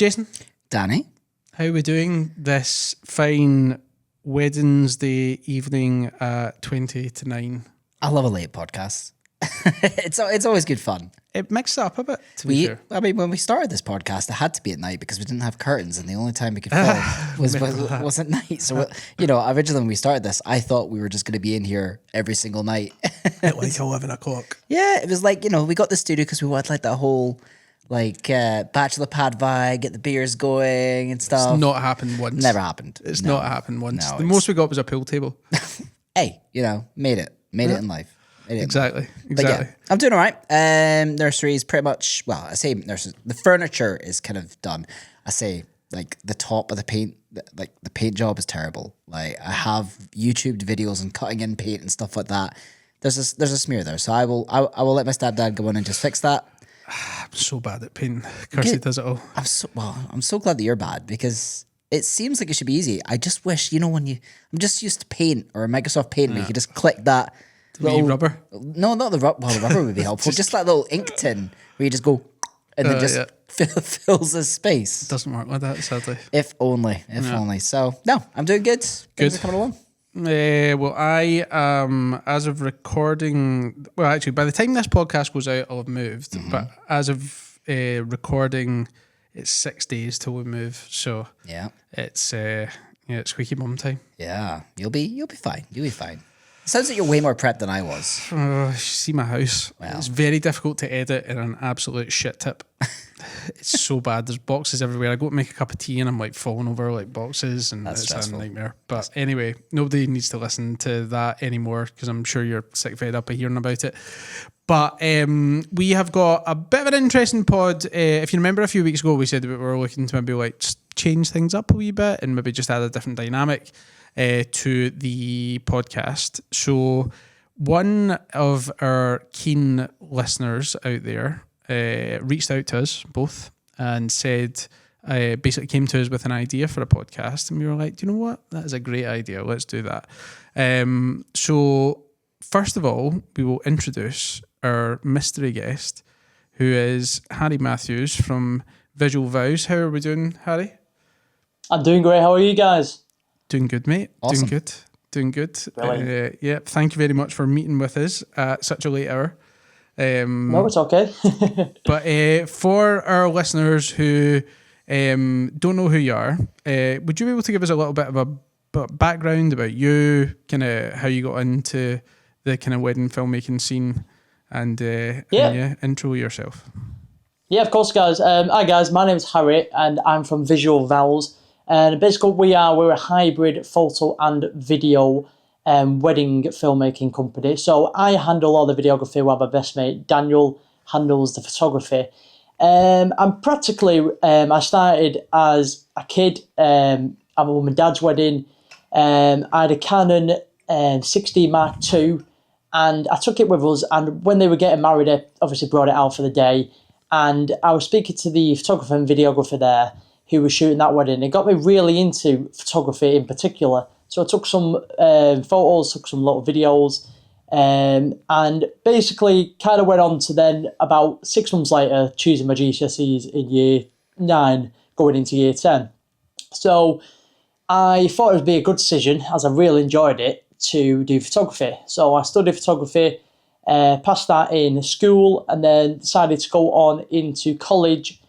Jason. Danny. How are we doing this fine Wednesday evening at 20 to 9? I love a late podcast. It's always good fun. It mixed it up a bit, to be fair. I mean, when we started this podcast, it had to be at night because we didn't have curtains, and the only time we could film was at night. So, originally when we started this, I thought we were just going to be in here every single night. At like 11 o'clock. Yeah, it was like, we got the studio because we wanted like that whole bachelor pad vibe, get the beers going and stuff. It's not happened once. Never happened. It's not happened once. No, the most we got was a pool table. Hey, made it in life. Exactly. But yeah, I'm doing all right. Nursery is pretty much, I say nursery. The furniture is kind of done. I say like the top of the paint, like the paint job is terrible. Like I have YouTubed videos and cutting in paint and stuff like that. There's a smear there, so I will let my stepdad go in and just fix that. I'm so bad at painting. Kirsty does it all. I'm so glad that you're bad because it seems like it should be easy. I just wish, I'm just used to Paint or Microsoft Paint where you could just click that. Little rubber? No, not the rubber. Well, the rubber would be helpful. just that little ink tin where you just go and then fills the space. It doesn't work like that, sadly. If only. So, no, I'm doing good. Things are coming along. Well, I as of recording, actually, by the time this podcast goes out, I'll have moved. Mm-hmm. But as of recording, it's 6 days till we move. So yeah, it's squeaky mum time. Yeah, you'll be fine. You'll be fine. It sounds like you're way more prepped than I was. You see my house. Well, it's very difficult to edit in an absolute shit tip. It's so bad. There's boxes everywhere. I go to make a cup of tea and I'm like falling over like boxes and it's stressful. A nightmare. But anyway, nobody needs to listen to that anymore because I'm sure you're sick fed up of hearing about it. But we have got a bit of an interesting pod. If you remember a few weeks ago, we said that we were looking to maybe like just change things up a wee bit and maybe just add a different dynamic to the podcast. So one of our keen listeners out there reached out to us both and said, basically came to us with an idea for a podcast, and we were like, do you know what? That is a great idea. Let's do that. So first of all, we will introduce our mystery guest, who is Harry Matthews from Visual Vows. How are we doing, Harry? I'm doing great. How are you guys? Doing good, mate. Awesome. Doing good. Thank you very much for meeting with us at such a late hour. No, it's okay. But for our listeners who don't know who you are, would you be able to give us a little bit of a background about you, kind of how you got into the kind of wedding filmmaking scene, and intro yourself? Yeah, of course, guys. Hi, guys. My name is Harry, and I'm from Visual Vows. And basically, we're a hybrid photo and video wedding filmmaking company. So I handle all the videography while my best mate Daniel handles the photography. I'm practically, I started as a kid at my mum and dad's wedding. I had a Canon 6D Mark II, and I took it with us. And when they were getting married, I obviously brought it out for the day. And I was speaking to the photographer and videographer there who was shooting that wedding. It got me really into photography in particular. So I took some photos, took some little videos, and basically kind of went on to then about 6 months later choosing my GCSEs in year 9, going into year 10. So I thought it would be a good decision, as I really enjoyed it, to do photography. So I studied photography, passed that in school, and then decided to go on into college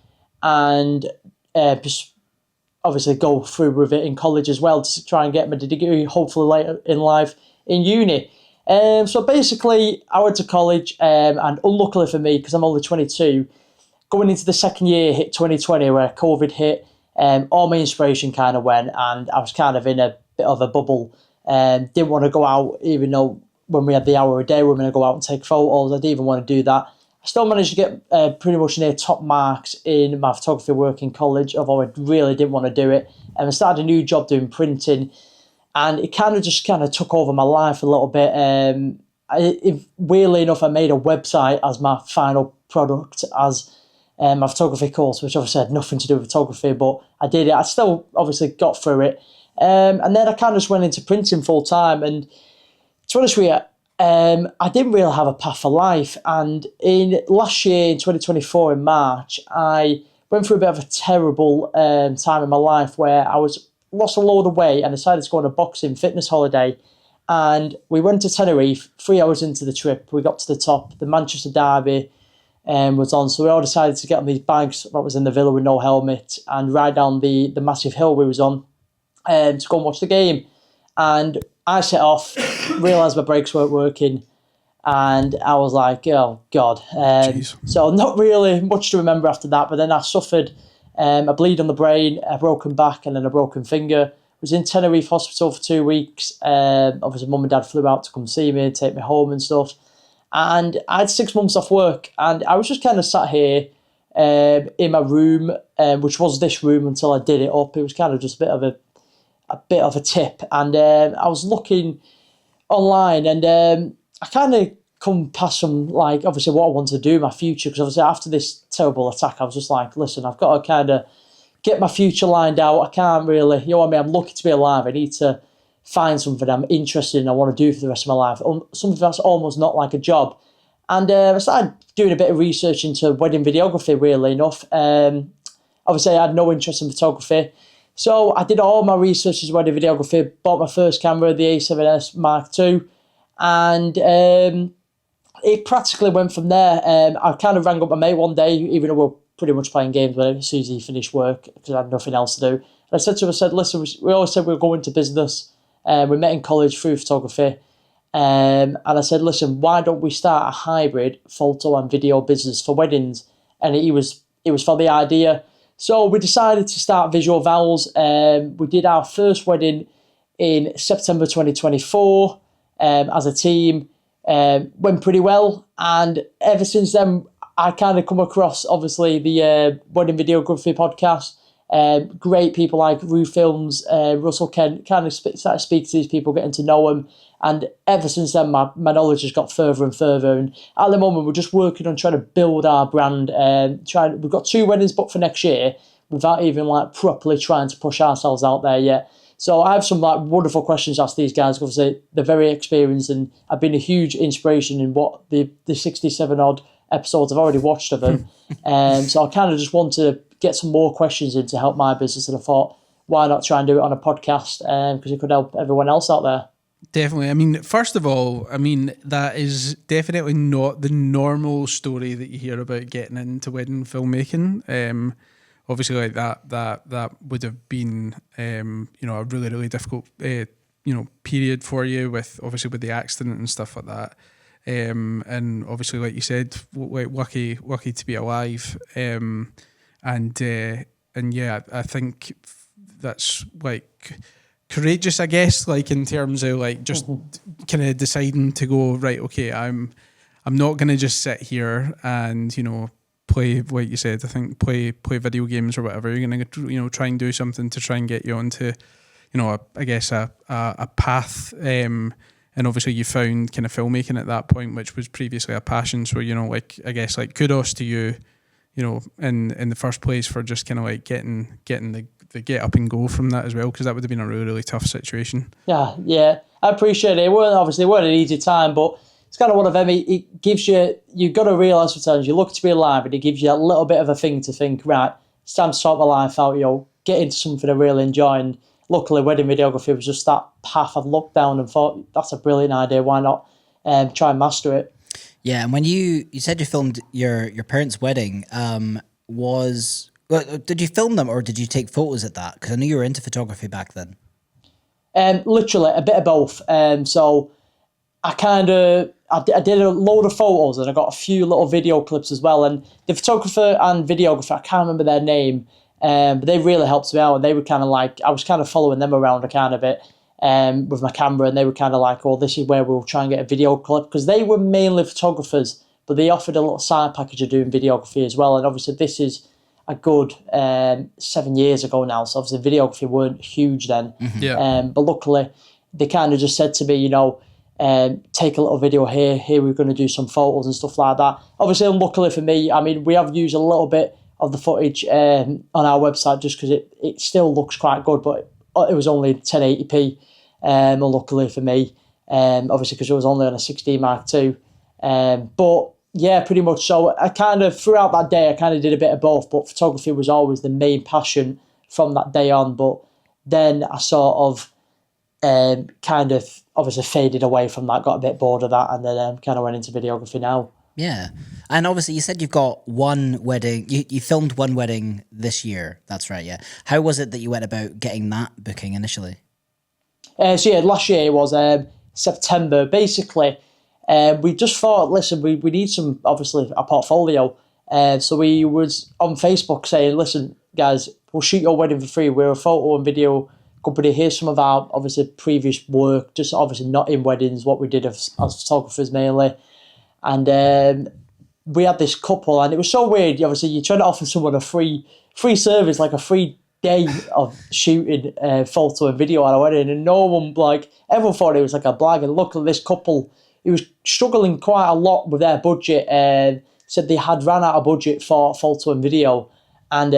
and just obviously go through with it in college as well to try and get my degree hopefully later in life in uni. So basically I went to college and unluckily for me, because I'm only 22, going into the second year hit 2020 where COVID hit, all my inspiration kind of went and I was kind of in a bit of a bubble. Didn't want to go out, even though when we had the hour a day we were going to go out and take photos. I didn't even want to do that. I still managed to get pretty much near top marks in my photography work in college, although I really didn't want to do it. And I started a new job doing printing, and it kind of just took over my life a little bit. Weirdly enough, I made a website as my final product as my photography course, which obviously had nothing to do with photography, but I did it. I still obviously got through it. And then I kind of just went into printing full time. And to be honest with you, I didn't really have a path for life. And in last year, in 2024, in March, I went through a bit of a terrible time in my life where I lost a load of weight and decided to go on a boxing fitness holiday. And we went to Tenerife. 3 hours into the trip, we got to the top. The Manchester Derby was on, so we all decided to get on these bikes that was in the villa with no helmet and ride down the massive hill we was on to go and watch the game. And I set off, realised my brakes weren't working, and I was like, oh God. So not really much to remember after that, but then I suffered a bleed on the brain, a broken back, and then a broken finger. Was in Tenerife hospital for 2 weeks. Obviously, mum and dad flew out to come see me, take me home and stuff. And I had 6 months off work, and I was just kind of sat here in my room, which was this room until I did it up. It was kind of just a bit of a tip, and I was looking online, and I kind of come past some, like, obviously what I want to do in my future, because obviously after this terrible attack, I was just like, listen, I've got to kind of get my future lined out. I can't really, you know what I mean, I'm lucky to be alive. I need to find something I'm interested in, I want to do for the rest of my life, something that's almost not like a job. And I started doing a bit of research into wedding videography, weirdly enough. Obviously, I had no interest in photography. So I did all my research into wedding videography, bought my first camera, the A7S Mark II, and it practically went from there. I kind of rang up my mate one day, even though we were pretty much playing games with him as soon as he finished work, because I had nothing else to do. And I said to him, listen, we always said we were going to business. We met in college through photography. And I said, listen, why don't we start a hybrid photo and video business for weddings? And he was for the idea. So we decided to start Visual Vows. We did our first wedding in September 2024 as a team. Went pretty well. And ever since then, I kind of come across, obviously, the wedding videography podcast. Great people like Rue Films, Russell Kent, kind of started speaking to these people, getting to know them. And ever since then, my knowledge has got further and further. And at the moment, we're just working on trying to build our brand. We've got 2 weddings booked for next year without even properly trying to push ourselves out there yet. So I have some wonderful questions to ask these guys. Obviously, they're very experienced, and I've been a huge inspiration in what the 67 odd episodes I've already watched of them. So I kind of just want to get some more questions in to help my business, and I thought, why not try and do it on a podcast, because it could help everyone else out there. Definitely. I mean, first of all, that is definitely not the normal story that you hear about getting into wedding filmmaking. Obviously, like that would have been a really, really difficult period for you with the accident and stuff like that. And obviously, like you said, lucky to be alive. And yeah, I think that's courageous, I guess, in terms of just kind of deciding to go, right, okay, I'm not going to just sit here and, play, like you said, I think play video games or whatever. You're going to, try and do something to try and get you onto, a path. And obviously you found kind of filmmaking at that point, which was previously a passion. So, kudos to you, in the first place for just kind of getting the get up and go from that as well, because that would have been a really, really tough situation. Yeah, I appreciate it. It weren't an easy time, but it's kind of one of them. It gives you've got to realise sometimes you're lucky to be alive, and it gives you a little bit of a thing to think, right, it's time to sort my life out, get into something I really enjoy. And luckily, wedding videography was just that path I've looked down and thought, that's a brilliant idea, why not try and master it. Yeah, and when you said you filmed your parents' wedding, did you film them or did you take photos at that? Because I knew you were into photography back then. Literally, a bit of both. So I did a load of photos, and I got a few little video clips as well. And the photographer and videographer, I can't remember their name, but they really helped me out. And they were kind of I was kind of following them around a kind of bit with my camera, and they were kind of oh, this is where we'll try and get a video clip, because they were mainly photographers, but they offered a little side package of doing videography as well. And obviously this is a good 7 years ago now, so obviously videography weren't huge then. Mm-hmm. Yeah. But luckily they kind of just said to me, take a little video here we're going to do some photos and stuff like that. Obviously, unluckily for me, we have used a little bit of the footage on our website just because it still looks quite good, but it was only 1080p, unluckily for me, obviously because it was only on a 16 Mark II. But Yeah, pretty much. So I kind of, throughout that day, I kind of did a bit of both, but photography was always the main passion from that day on. But then I sort of kind of obviously faded away from that, got a bit bored of that, and then kind of went into videography now. Yeah. And obviously you said you've got one wedding, you filmed one wedding this year. That's right, yeah. How was it that you went about getting that booking initially? So yeah, last year was September. Basically, we just thought, listen, we need some, obviously, a portfolio. So we was on Facebook saying, listen, guys, we'll shoot your wedding for free. We're a photo and video company. Here's some of our, obviously, previous work, just obviously not in weddings, what we did as photographers mainly. And we had this couple, and it was so weird. Obviously, you're trying to offer someone a free service, like a free day of shooting photo and video at a wedding, and no one, like, everyone thought it was like a blag. And luckily, this couple, he was struggling quite a lot with their budget, and said they had ran out of budget for photo and video, and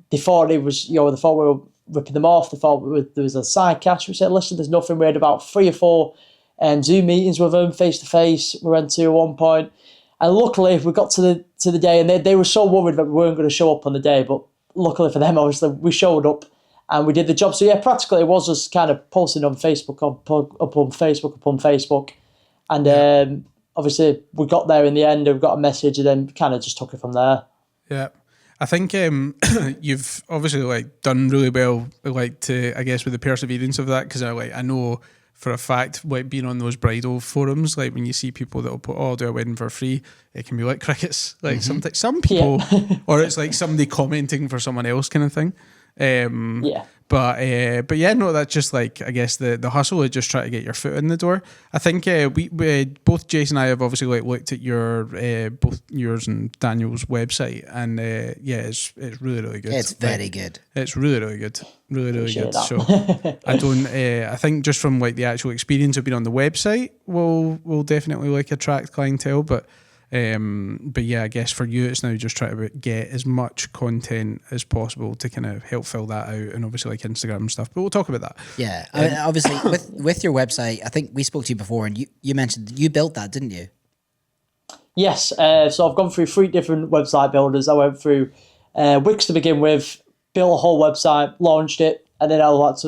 they thought it was, they thought we were ripping them off. They thought there was a side catch. We said, listen, there's nothing. We had about 3 or 4 Zoom meetings with them face to face. We went to at one point, and luckily we got to the day, and they were so worried that we weren't going to show up on the day. But luckily for them, obviously we showed up and we did the job. So yeah, practically it was just kind of posting on Facebook, upon Facebook, and obviously we got there in the end. And we got a message, and then kind of just took it from there. Yeah. I think you've obviously like done really well, like to, I guess, with the perseverance of that, because I know for a fact, like being on those bridal forums, like when you see people that will put, "Oh, I'll do a wedding for free," it can be like crickets. Like some people, or it's like somebody commenting for someone else kind of thing. But yeah, no, that's just like, I guess the hustle is just trying to get your foot in the door. I think we both Jason and I have obviously like looked at your both yours and Daniel's website, and it's really, really good. It's very good. It's really, really good. Really, really good. That. So I think just from like the actual experience of being on the website will definitely like attract clientele, but yeah, I guess for you it's now just trying to get as much content as possible to kind of help fill that out, and obviously like Instagram and stuff, but we'll talk about that. Yeah, I mean, obviously with your website, I think we spoke to you before, and you mentioned you built that, didn't you? Yes, so I've gone through 3 different website builders. I went through Wix to begin with, built a whole website, launched it, and then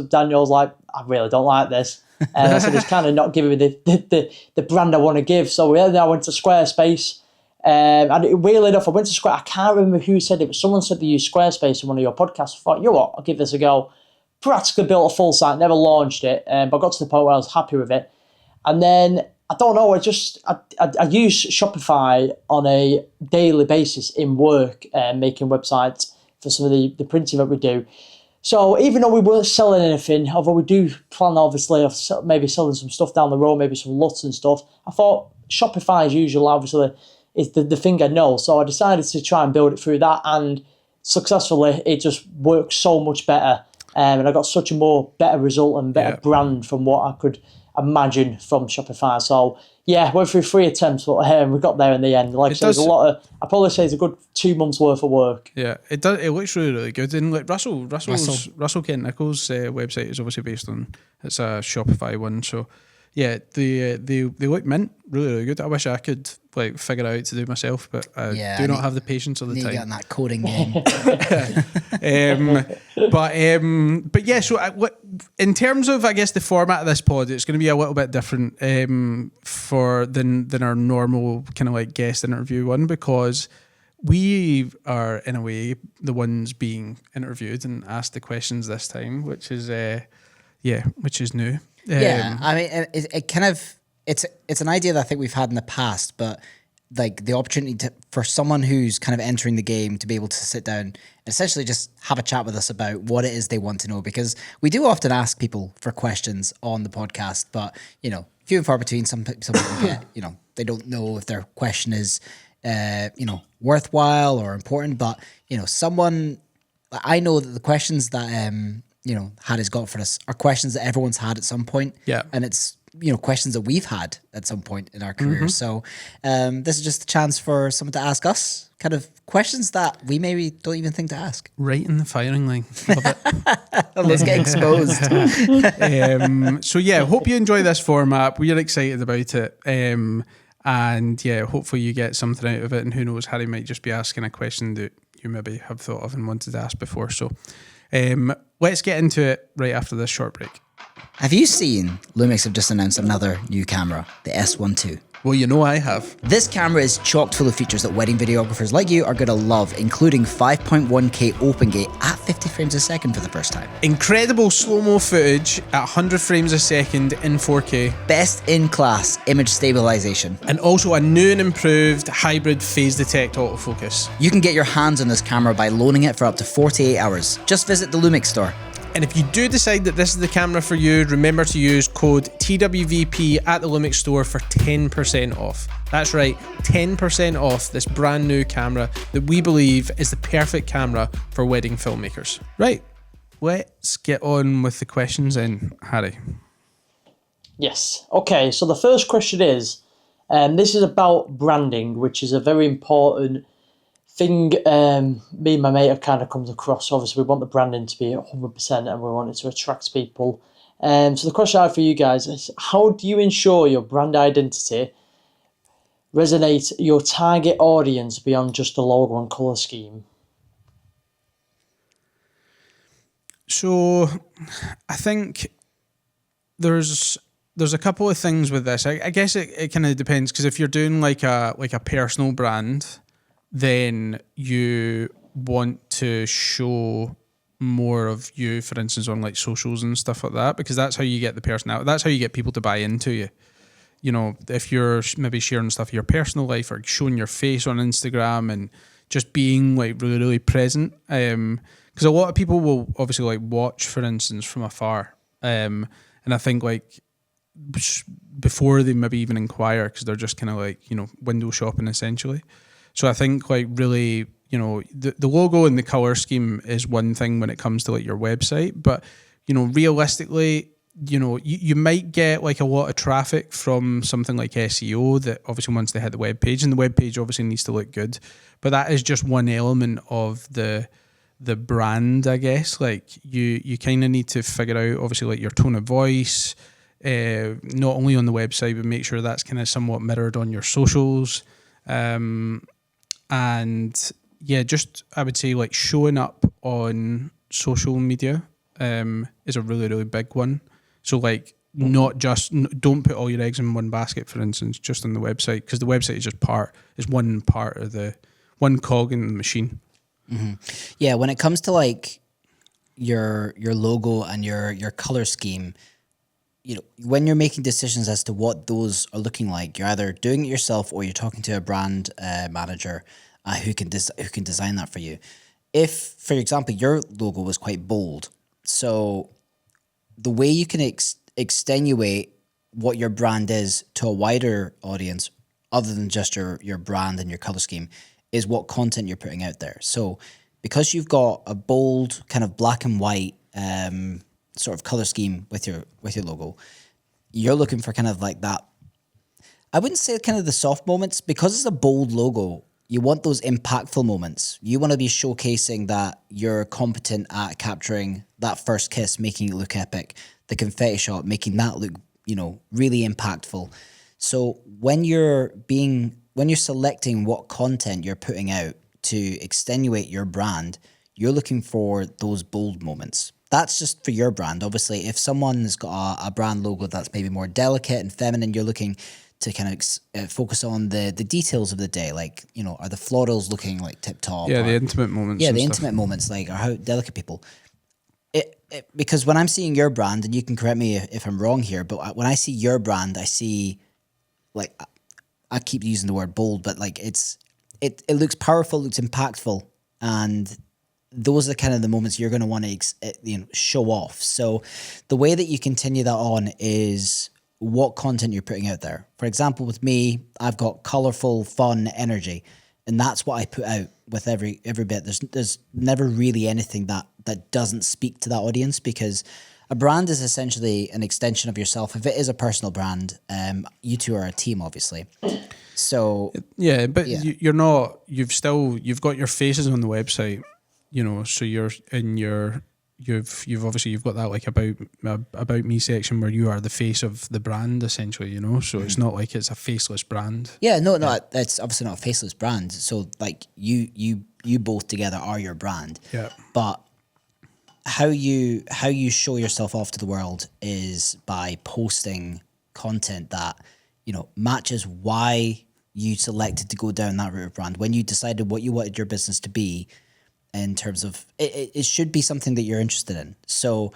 Daniel's like, I really don't like this. So it's kind of not giving me the brand I want to give. So then I went to Squarespace. And weirdly enough, I went to Square. I can't remember who said it, but someone said they use Squarespace in one of your podcasts. I thought, you know what, I'll give this a go. Practically built a full site, never launched it, but I got to the point where I was happy with it. And then, I don't know, I use Shopify on a daily basis in work, making websites for some of the printing that we do. So even though we weren't selling anything, although we do plan obviously of maybe selling some stuff down the road, maybe some LUTs and stuff, I thought Shopify as usual obviously is the thing I know. So I decided to try and build it through that, and successfully it just works so much better. And I got such a better result and better brand from what I could imagine from Shopify. So yeah, went through 3 attempts, but we got there in the end. Like I said, there's a lot of, I probably say it's a good 2 months worth of work. Yeah, it does. It looks really, really good. And like Russell Kent Nichols' website is obviously based on, it's a Shopify one. So yeah, they look mint, really, really good. I wish I could like figure out to do myself, but I do not have the patience or the time. You got in that coding game. But yeah, so in terms of, I guess, the format of this pod, it's going to be a little bit different than our normal kind of like guest interview one, because we are in a way the ones being interviewed and asked the questions this time, which is new. I mean, it kind of, it's an idea that I think we've had in the past, but like the opportunity for someone who's kind of entering the game to be able to sit down and essentially just have a chat with us about what it is they want to know, because we do often ask people for questions on the podcast, but few and far between. Some people get, they don't know if their question is worthwhile or important, but someone, I know that the questions that Hattie's got for us are questions that everyone's had at some point. Yeah. And it's, questions that we've had at some point in our career. So this is just a chance for someone to ask us kind of questions that we maybe don't even think to ask. Right in the firing line. Love it. Let's get exposed. So yeah, hope you enjoy this format. We're excited about it. And yeah, hopefully you get something out of it. And who knows, Harry might just be asking a question that you maybe have thought of and wanted to ask before. So let's get into it right after this short break. Have you seen Lumix have just announced another new camera, the S12? Well, you know I have. This camera is chock full of features that wedding videographers like you are going to love, including 5.1K open gate at 50 frames a second for the first time. Incredible slow-mo footage at 100 frames a second in 4K. Best in class image stabilization. And also a new and improved hybrid phase detect autofocus. You can get your hands on this camera by loaning it for up to 48 hours. Just visit the Lumix store. And if you do decide that this is the camera for you, remember to use code TWVP at the Lumix store for 10% off. That's right, 10% off this brand new camera that we believe is the perfect camera for wedding filmmakers. Right, let's get on with the questions then, Harry. Yes. Okay, so the first question is, this is about branding, which is a very important thing me and my mate have kind of come across. Obviously, we want the branding to be 100% and we want it to attract people. So the question I have for you guys is, how do you ensure your brand identity resonates your target audience beyond just the logo and colour scheme? So I think there's a couple of things with this. I guess it kind of depends, because if you're doing like a personal brand, then you want to show more of you, for instance, on like socials and stuff like that, because that's how you get the personality. That's how you get people to buy into you. You know, if you're maybe sharing stuff of your personal life or showing your face on Instagram and just being like really, really present. Because a lot of people will obviously like watch, for instance, from afar. And I think like before they maybe even inquire, because they're just kind of like, you know, window shopping essentially. So I think like really, you know, the logo and the color scheme is one thing when it comes to like your website, but you know, realistically, you know, you might get like a lot of traffic from something like SEO that obviously once they hit the web page, and the web page obviously needs to look good, but that is just one element of the brand, I guess. Like you kind of need to figure out obviously like your tone of voice, not only on the website, but make sure that's kind of somewhat mirrored on your socials. And yeah, just I would say like showing up on social media is a really, really big one. So like not just, don't put all your eggs in one basket, for instance, just on the website, because the website is just one part of one cog in the machine. Mm-hmm. Yeah, when it comes to like your logo and your color scheme, you know, when you're making decisions as to what those are looking like, you're either doing it yourself or you're talking to a brand manager who can design that for you. If, for example, your logo was quite bold, so the way you can extenuate what your brand is to a wider audience, other than just your brand and your color scheme, is what content you're putting out there. So because you've got a bold kind of black and white sort of color scheme with your logo, you're looking for kind of like that. I wouldn't say kind of the soft moments, because it's a bold logo. You want those impactful moments. You want to be showcasing that you're competent at capturing that first kiss, making it look epic, the confetti shot, making that look, you know, really impactful. So when you're selecting what content you're putting out to extenuate your brand, you're looking for those bold moments. That's just for your brand. Obviously, if someone's got a brand logo that's maybe more delicate and feminine, you're looking to kind of focus on the details of the day. Like, you know, are the florals looking like tip top? Yeah, the intimate moments. Yeah, the intimate moments, like, are how delicate people. Because when I'm seeing your brand, and you can correct me if I'm wrong here, but when I see your brand, I see, like, I keep using the word bold, but like it looks powerful, looks impactful, and those are kind of the moments you're going to want to show off. So the way that you continue that on is what content you're putting out there. For example, with me, I've got colorful, fun energy, and that's what I put out with every bit. There's never really anything that doesn't speak to that audience, because a brand is essentially an extension of yourself. If it is a personal brand, you two are a team, obviously. So yeah, but yeah. You're not. You've got your faces on the website, you know. So you're in your you've obviously you've got that like about me section where you are the face of the brand essentially, you know. So it's not like it's a faceless brand. Yeah, no, it's obviously not a faceless brand. So like you both together are your brand. Yeah. But how you show yourself off to the world is by posting content that, you know, matches why you selected to go down that route of brand. When you decided what you wanted your business to be, in terms of it should be something that you're interested in. So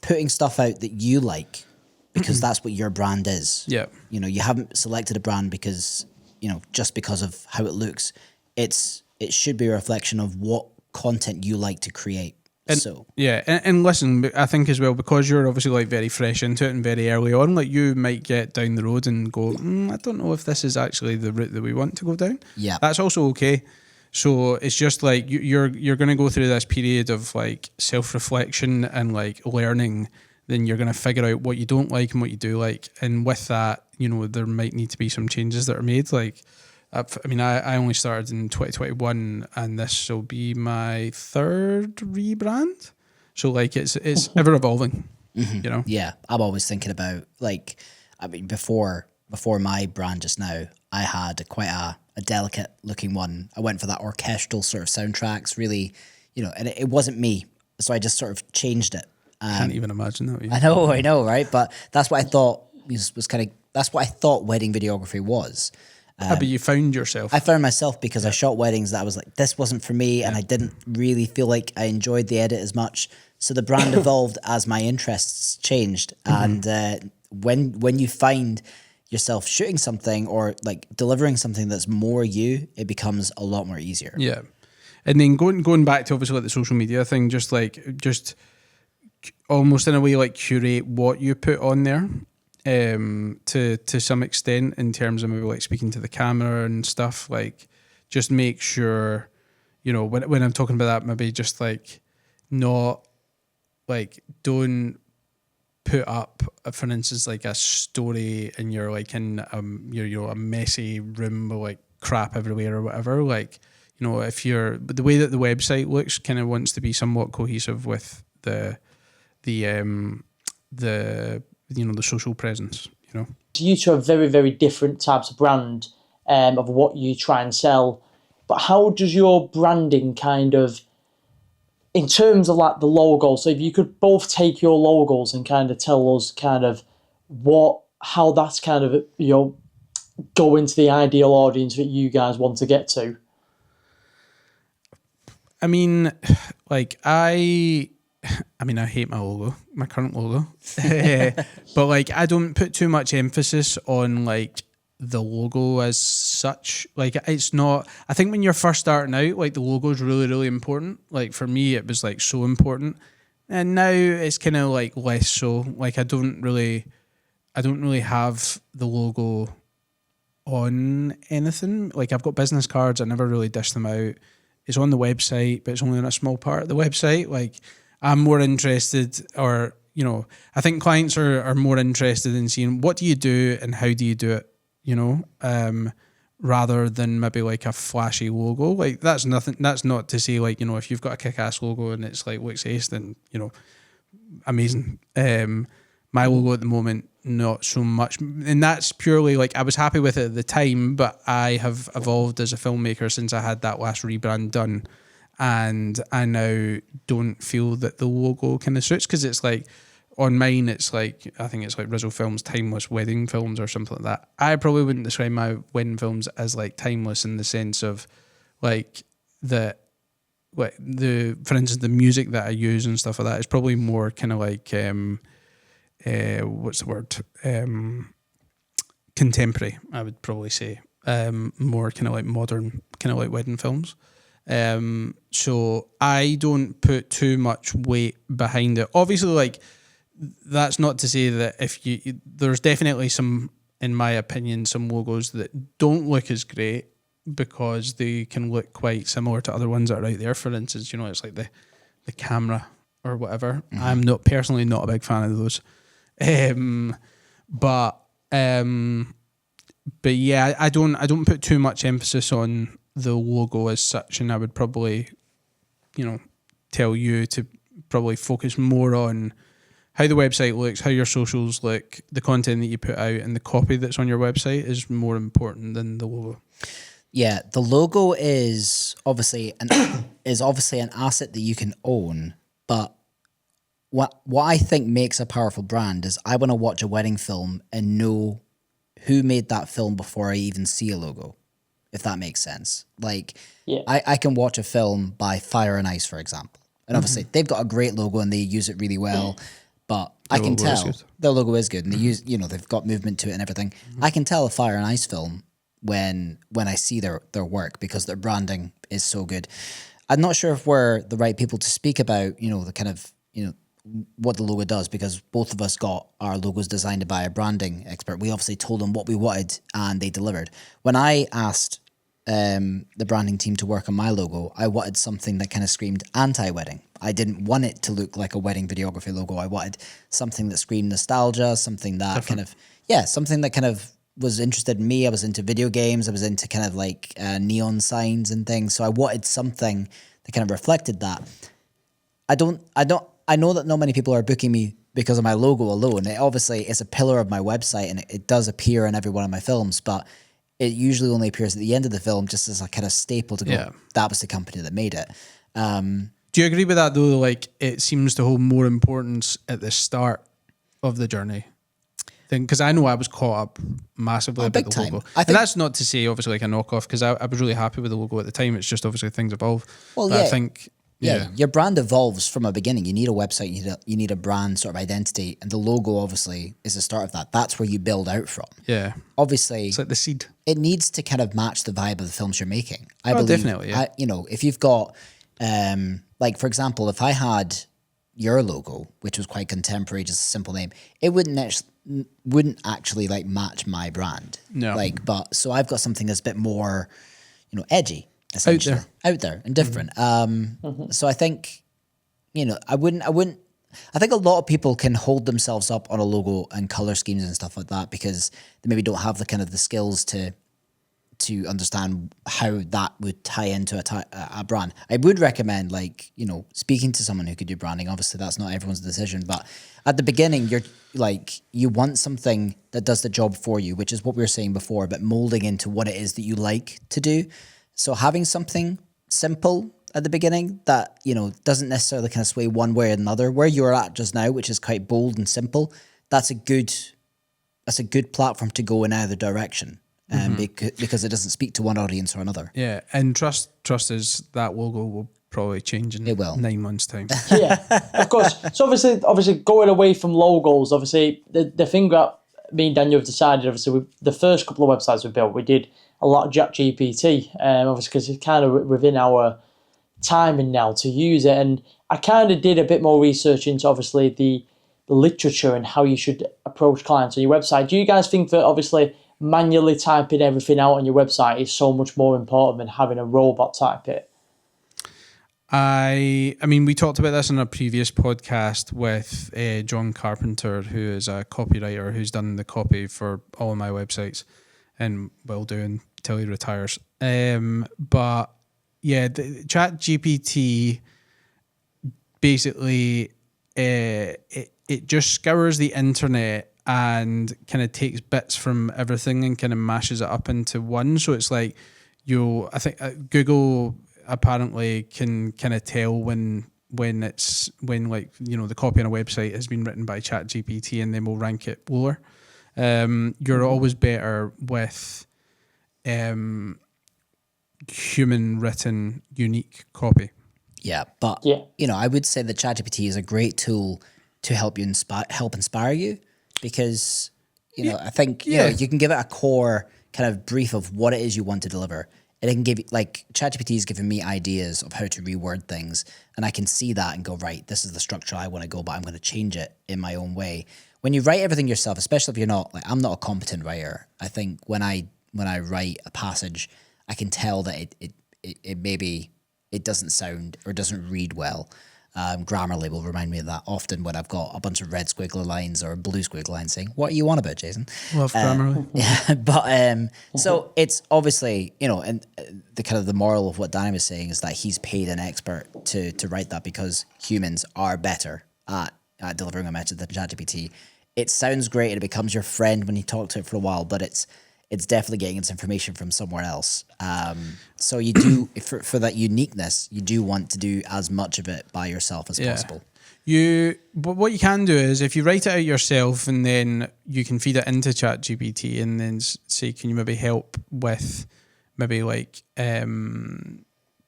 putting stuff out that you like, because that's what your brand is. Yeah. You know, you haven't selected a brand because, you know, just because of how it looks. It should be a reflection of what content you like to create. And listen, I think as well, because you're obviously like very fresh into it and very early on, like you might get down the road and go, I don't know if this is actually the route that we want to go down. Yeah. That's also okay. So it's just like you're going to go through this period of like self-reflection and like learning. Then you're going to figure out what you don't like and what you do like. And with that, you know, there might need to be some changes that are made. Like, I mean, I only started in 2021 and this will be my third rebrand. So like it's ever evolving, you know? Yeah. I'm always thinking about like, I mean, before my brand just now, I had quite a delicate looking one. I went for that orchestral sort of soundtracks, really, you know, and it wasn't me. So I just sort of changed it. Can't even imagine that. I know, right? But that's what I thought was kind of, that's what I thought wedding videography was. But you found yourself. I found myself because I shot weddings that I was like, this wasn't for me. And I didn't really feel like I enjoyed the edit as much. So the brand evolved as my interests changed. And when you find yourself shooting something or like delivering something that's more you, it becomes a lot more easier. Yeah. And then going back to obviously like the social media thing, just almost in a way like curate what you put on there to some extent in terms of maybe like speaking to the camera and stuff. Like just make sure, you know, when I'm talking about that, maybe just like not like don't put up, for instance, like a story and you're like in you're a messy room with like crap everywhere or whatever. Like, you know, if you're the way that the website looks kind of wants to be somewhat cohesive with the you know, the social presence, you know. You two are very, very different types of brand of what you try and sell. But how does your branding kind of, in terms of like the logo, so if you could both take your logos and kind of tell us kind of how that's kind of, you know, go into the ideal audience that you guys want to get to. I mean, like I hate my logo, my current logo, but like I don't put too much emphasis on like the logo as such. Like it's not, I think when you're first starting out, like the logo is really, really important. Like for me, it was like so important, and now it's kind of like less so. Like I don't really have the logo on anything. Like I've got business cards, I never really dish them out. It's on the website, but it's only on a small part of the website. Like I'm more interested, or, you know, I think clients are more interested in seeing what do you do and how do you do it, you know, rather than maybe like a flashy logo. Like that's not to say like, you know, if you've got a kick-ass logo and it's like looks ace, then, you know, amazing. My logo at the moment, not so much. And that's purely like, I was happy with it at the time, but I have evolved as a filmmaker since I had that last rebrand done. And I now don't feel that the logo kind of suits, because it's like on mine, it's like, I think it's like Visual Films Timeless Wedding Films or something like that. I probably wouldn't describe my wedding films as like timeless in the sense of like for instance, the music that I use and stuff like that is probably more kind of like, what's the word? Contemporary, I would probably say. More kind of like modern, kind of like wedding films. So I don't put too much weight behind it. Obviously, like, that's not to say that there's definitely some, in my opinion, some logos that don't look as great because they can look quite similar to other ones that are out there. For instance, you know, it's like the camera or whatever. Mm-hmm. I'm not personally not a big fan of those. But yeah, I don't put too much emphasis on the logo as such, and I would probably, you know, tell you to probably focus more on how the website looks, how your socials look, the content that you put out, and the copy that's on your website is more important than the logo. Yeah, the logo is obviously an asset that you can own, but what I think makes a powerful brand is I want to watch a wedding film and know who made that film before I even see a logo, if that makes sense. Like, I can watch a film by Fire and Ice, for example, and obviously they've got a great logo and they use it really well. But I can tell their logo is good and they use, they've got movement to it and everything. I can tell a Fire and Ice film when I see their work because their branding is so good. I'm not sure if we're the right people to speak about, the kind of, what the logo does, because both of us got our logos designed by a branding expert. We obviously told them what we wanted and they delivered. When I asked the branding team to work on my logo, I wanted something that kind of screamed anti-wedding. I didn't want it to look like a wedding videography logo. I wanted something that screamed nostalgia, something that something that kind of was interested in me. I was into video games. I was into kind of like neon signs and things. So I wanted something that kind of reflected that. I know that not many people are booking me because of my logo alone. It obviously is a pillar of my website and it does appear in every one of my films, but it usually only appears at the end of the film just as a kind of staple to go, that was the company that made it. Do you agree with that though? Like, it seems to hold more importance at the start of the journey. Because I know I was caught up massively about the logo. And that's not to say obviously like a knockoff, because I was really happy with the logo at the time. It's just obviously things evolve. Well, but I think your brand evolves from a beginning. You need a website, you need a brand sort of identity, and the logo obviously is the start of that. That's where you build out from. Yeah. Obviously, it's like the seed. It needs to kind of match the vibe of the films you're making. I believe, definitely. Yeah. If you've got, like for example, if I had your logo, which was quite contemporary, just a simple name, it wouldn't actually like match my brand. No. So I've got something that's a bit more, edgy. Essentially. Out there and different. So I think, I think a lot of people can hold themselves up on a logo and color schemes and stuff like that because they maybe don't have the kind of the skills to understand how that would tie into a brand. I would recommend speaking to someone who could do branding. Obviously that's not everyone's decision, but at the beginning you want something that does the job for you, which is what we were saying before, but molding into what it is that you like to do. So having something simple at the beginning that, doesn't necessarily kind of sway one way or another, where you're at just now, which is quite bold and simple, that's a good platform to go in either direction. Because it doesn't speak to one audience or another. Yeah, and trust is that logo will probably change in 9 months' time. Yeah, of course. So obviously going away from logos, obviously the thing that me and Daniel have decided, obviously the first couple of websites we built, we did a lot of ChatGPT, obviously because it's kind of within our timing now to use it. And I kind of did a bit more research into obviously the literature and how you should approach clients on your website. Do you guys think that obviously manually typing everything out on your website is so much more important than having a robot type it? I mean, we talked about this in a previous podcast with John Carpenter, who is a copywriter who's done the copy for all of my websites and will do until he retires. But yeah, the ChatGPT basically it just scours the internet and kind of takes bits from everything and kind of mashes it up into one. So it's like I think Google apparently can kind of tell when the copy on a website has been written by ChatGPT, and then will rank it lower. You're always better with human written unique copy. Yeah, but I would say that ChatGPT is a great tool to help you inspire you, because I think you can give it a core kind of brief of what it is you want to deliver. And it can give you, like, ChatGPT has given me ideas of how to reword things, and I can see that and go, right, this is the structure I want to go, but I'm going to change it in my own way. When you write everything yourself, especially if you're not, like, I'm not a competent writer. I think when I write a passage, I can tell that it maybe it doesn't sound or doesn't read well. Grammarly will remind me of that often when I've got a bunch of red squiggly lines or blue squiggly lines saying, what are you on about, Jason? Love Grammarly. Yeah, but so it's obviously, and the kind of the moral of what Danny was saying is that he's paid an expert to write that because humans are better at delivering a message than ChatGPT. It sounds great and it becomes your friend when you talk to it for a while, but it's definitely getting its information from somewhere else. So you do, for that uniqueness, you do want to do as much of it by yourself as possible. But what you can do is if you write it out yourself and then you can feed it into ChatGPT and then say, can you maybe help with maybe like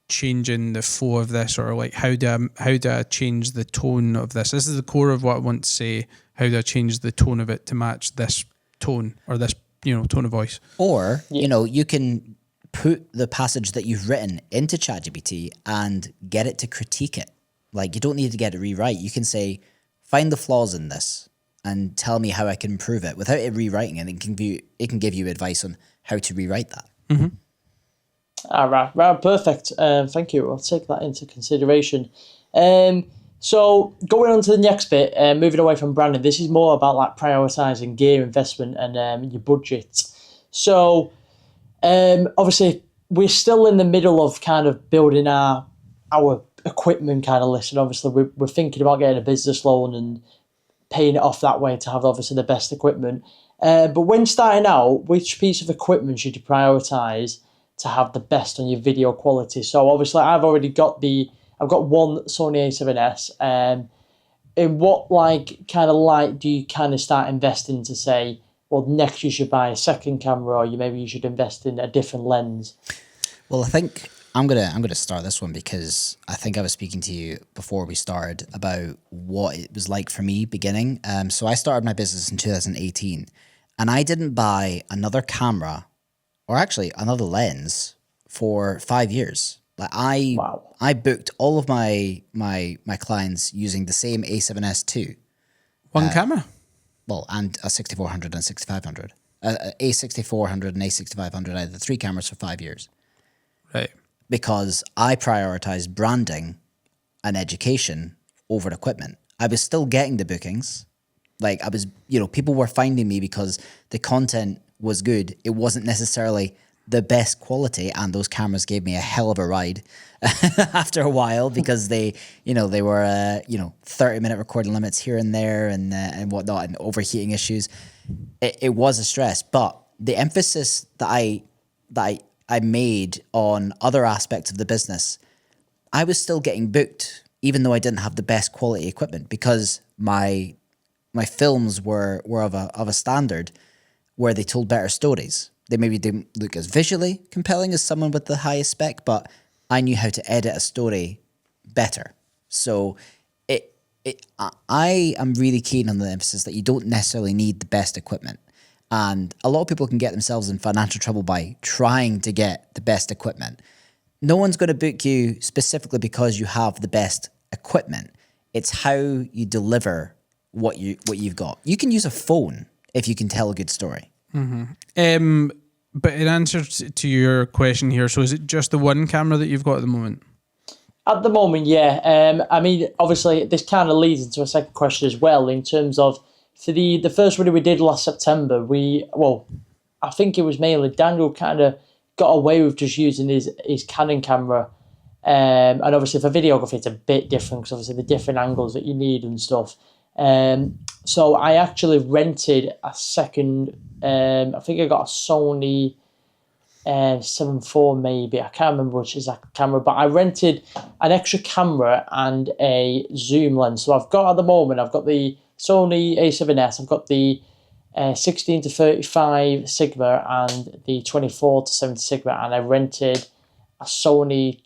changing the flow of this, or like how do I change the tone of this? This is the core of what I want to say. How do I change the tone of it to match this tone or this tone of voice? Or, you can put the passage that you've written into ChatGPT and get it to critique it. Like, you don't need to get it rewrite. You can say, find the flaws in this and tell me how I can improve it without it rewriting it. It can give you advice on how to rewrite that. Mm-hmm. All right, perfect. Thank you. I'll take that into consideration. So going on to the next bit, moving away from branding, this is more about like prioritizing gear investment and your budget. So obviously we're still in the middle of kind of building our equipment kind of list, and obviously we're thinking about getting a business loan and paying it off that way to have obviously the best equipment. But when starting out, which piece of equipment should you prioritize to have the best on your video quality? So obviously I've got one Sony A7S. In what kind of light do you kind of start investing to say, well, next you should buy a second camera, or maybe you should invest in a different lens? Well, I think I'm gonna start this one because I think I was speaking to you before we started about what it was like for me beginning. So I started my business in 2018, and I didn't buy another camera, or actually another lens, for 5 years. Like I booked all of my clients using the same A7S II. One camera? Well, and a 6400 and 6500. A6400 and A6500. I had the 3 cameras for 5 years. Right. Because I prioritized branding and education over equipment. I was still getting the bookings. Like I was, people were finding me because the content was good. It wasn't necessarily the best quality, and those cameras gave me a hell of a ride after a while because they were 30-minute recording limits here and there and whatnot, and overheating issues. It was a stress, but the emphasis that I made on other aspects of the business, I was still getting booked even though I didn't have the best quality equipment, because my films were of a standard where they told better stories. They maybe didn't look as visually compelling as someone with the highest spec, but I knew how to edit a story better. So I am really keen on the emphasis that you don't necessarily need the best equipment. And a lot of people can get themselves in financial trouble by trying to get the best equipment. No one's going to book you specifically because you have the best equipment. It's how you deliver what you've got. You can use a phone if you can tell a good story. Mm-hmm. But in answer to your question here, so is it just the one camera that you've got at the moment? At the moment, yeah. I mean, obviously, this kind of leads into a second question as well, in terms of, for the first video we did last September, I think it was mainly Daniel kind of got away with just using his Canon camera. And obviously for videography, it's a bit different because obviously the different angles that you need and stuff. So I actually rented a second, I think I got a Sony 7.4 maybe. I can't remember which exact camera, but I rented an extra camera and a zoom lens. So I've got the Sony A7S, I've got the 16 to 35 Sigma and the 24 to 70 Sigma, and I rented a Sony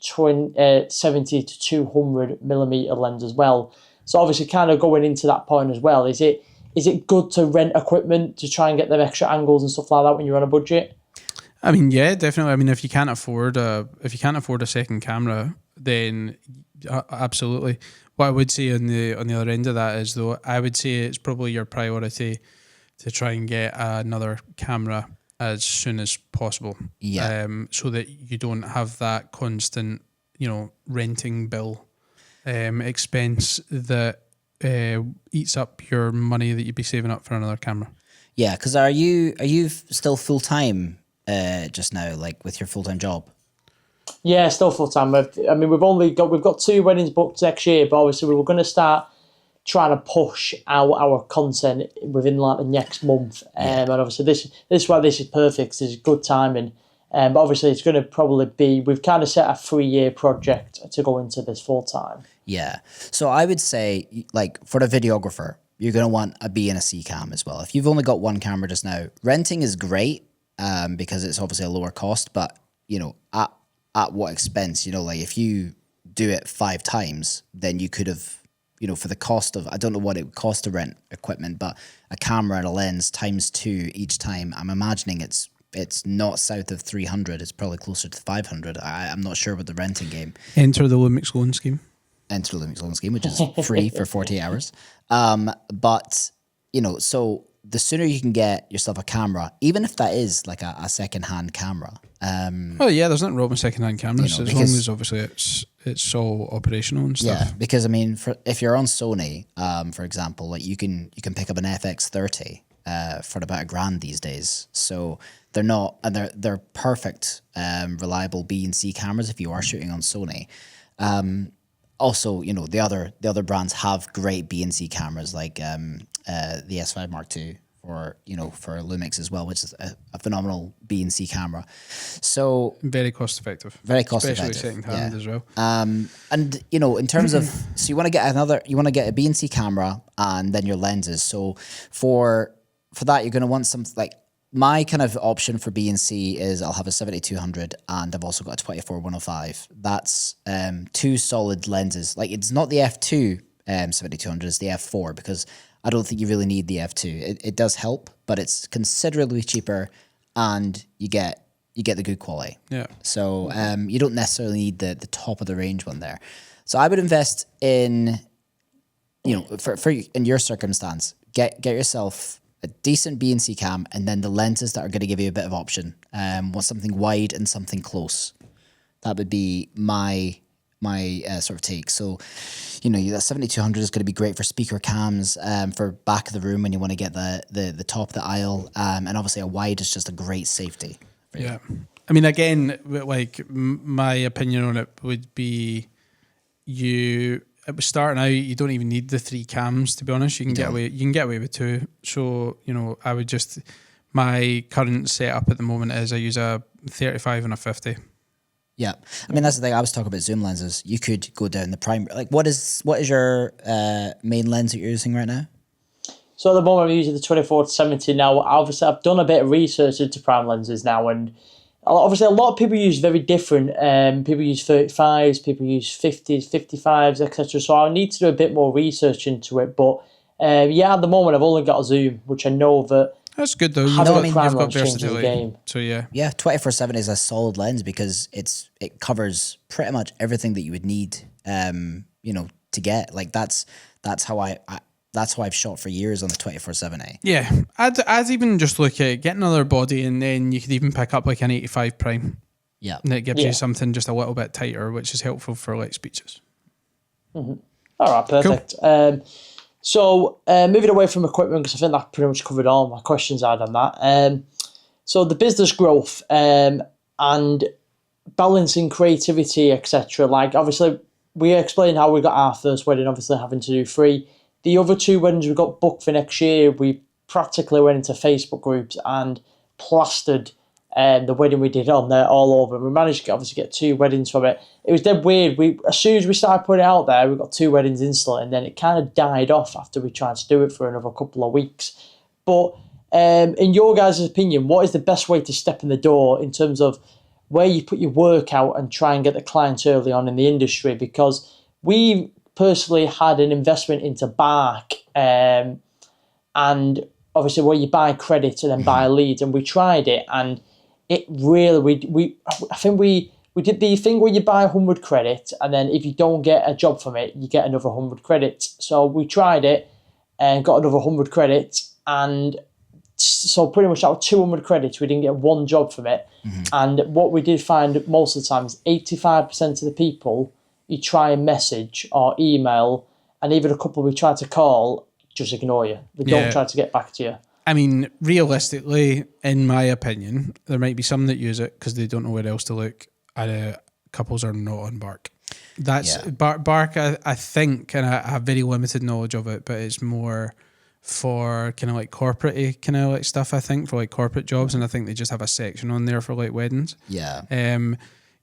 70 to 200 millimeter lens as well. So obviously kind of going into that point as well, is it good to rent equipment to try and get them extra angles and stuff like that when you're on a budget? I mean, yeah, definitely. I mean, if you can't afford a second camera, then absolutely. What I would say on the other end of that is, though, I would say it's probably your priority to try and get another camera as soon as possible. Yeah. So that you don't have that constant, renting bill expense that eats up your money that you'd be saving up for another camera. Yeah, because are you still full time just now, like with your full time job? Yeah, still full time. I mean, we've got 2 weddings booked next year, but obviously we were going to start trying to push our content within like the next month. And obviously this is why this is perfect. This is good timing. But obviously it's going to probably be, we've kind of set a 3-year project to go into this full time. Yeah. So I would say, like, for the videographer, you're going to want a B and a C cam as well. If you've only got one camera just now, renting is great because it's obviously a lower cost, but, you know, at what expense? You know, like if you do it 5 times, then you could have, you know, for the cost of, I don't know what it would cost to rent equipment, but a camera and a lens times 2 each time, I'm imagining it's not south of 300. It's probably closer to 500. I'm not sure with the renting game. Enter the Lumix loan scheme. Enter the Lumix loan scheme, which is free for 48 hours. But, you know, so the sooner you can get yourself a camera, even if that is like a second-hand camera. Well, yeah, there's nothing wrong with second-hand cameras, you know, as long as obviously it's all operational and stuff. Yeah, because I mean, if you're on Sony, for example, like you can pick up an FX30 for about $1,000 these days. So they're not, and they're perfect, reliable B and C cameras if you are shooting on Sony. Also, you know, the other brands have great B and C cameras, like the S5 Mark II for Lumix as well, which is a phenomenal B and C camera. So very cost effective. Very cost especially effective. second hand as well. And you know, in terms of, so you want to get a B and C camera and then your lenses. So for that, you're going to want something like, my kind of option for B and C is I'll have a 70-200 and I've also got a 24-105. That's 2 solid lenses. Like, it's not the f2 70-200, it's the f4, because I don't think you really need the f2. It does help, but it's considerably cheaper and you get the good quality. Yeah. So you don't necessarily need the top of the range one there. So I would invest in, you know, for in your circumstance, get yourself a decent B and C cam, and then the lenses that are going to give you a bit of option. Want something wide and something close. That would be my sort of take. So, you know, that 70-200 is going to be great for speaker cams, for back of the room when you want to get the top of the aisle, and obviously a wide is just a great safety. Yeah, I mean, again, like my opinion on it would be, it was starting out, you don't even need the 3 cams, to be honest. You can get away with 2. So, you know, I would just, my current setup at the moment is I use a 35 and a 50. Yeah. I mean, that's the thing. I was talking about zoom lenses. You could go down the primary. Like, what is your main lens that you're using right now? So at the moment I'm using the 24-70 now. Obviously I've done a bit of research into prime lenses now, and obviously a lot of people use very different. People use 35s, people use 50s, 55s, etc. So I need to do a bit more research into it. But yeah, at the moment I've only got a zoom, which I know that. That's good though. You've got versatility. So yeah. Yeah, 24-70 is a solid lens because it covers pretty much everything that you would need. You know, to get, like, that's how I've shot for years on the 24-70. Yeah, I'd even just look at get another body, and then you could even pick up like an 85 prime. Yeah, and it gives you something just a little bit tighter, which is helpful for light speeches. Mm-hmm. All right, perfect. Cool. So moving away from equipment, because I think that pretty much covered all my questions I had on that. So the business growth and balancing creativity, etc. Like, obviously, we explained how we got our first wedding, obviously having to do 3. The other 2 weddings we got booked for next year, we practically went into Facebook groups and plastered the wedding we did on there all over. We managed to obviously get 2 weddings from it. It was dead weird. As soon as we started putting it out there, we got 2 weddings instantly, and then it kind of died off after we tried to do it for another couple of weeks. But in your guys' opinion, what is the best way to step in the door in terms of where you put your work out and try and get the clients early on in the industry? Because we personally had an investment into Bark, and obviously where you buy credit and then buy leads, and we tried it, and it really, I think we did the thing where you buy 100 credit, and then if you don't get a job from it, you get another 100 credits. So we tried it and got another 100 credits, and so pretty much out of 200 credits, we didn't get 1 job from it. Mm-hmm. And what we did find most of the time is 85% of the people you try and message or email, and even a couple we try to call just ignore you. They don't try to get back to you. I mean, realistically, in my opinion, there might be some that use it because they don't know where else to look. Couples are not on Bark. That's Bark. I think, and I have very limited knowledge of it, but it's more for kind of like corporate kind of like stuff. I think for like corporate jobs, and I think they just have a section on there for like weddings. Yeah.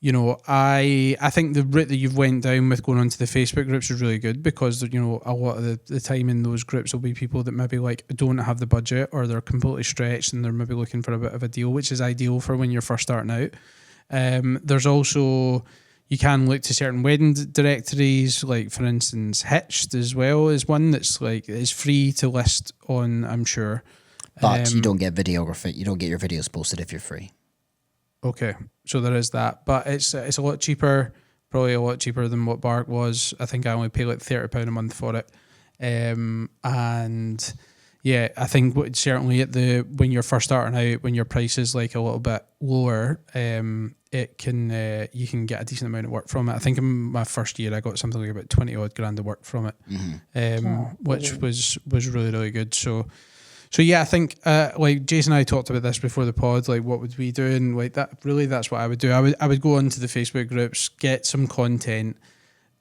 You know, I think the route that you've went down with going onto the Facebook groups is really good because, you know, a lot of the time in those groups will be people that maybe like don't have the budget or they're completely stretched and they're maybe looking for a bit of a deal, which is ideal for when you're first starting out. There's also, you can look to certain wedding directories, like for instance, Hitched as well is one that's like, it's free to list on, I'm sure. But you don't get videography. You don't get your videos posted if you're free. Okay, so there is that, but it's a lot cheaper, probably a lot cheaper than what Bark was. I think I only pay like £30 a month for it, and yeah, I think certainly when you're first starting out, when your price is like a little bit lower, it can you can get a decent amount of work from it. I think in my first year I got something like about 20 odd grand of work from it, which was really, really good. So yeah, I think like Jason and I talked about this before the pod, like what would we do, and like that really that's what I would do. I would go onto the Facebook groups, get some content,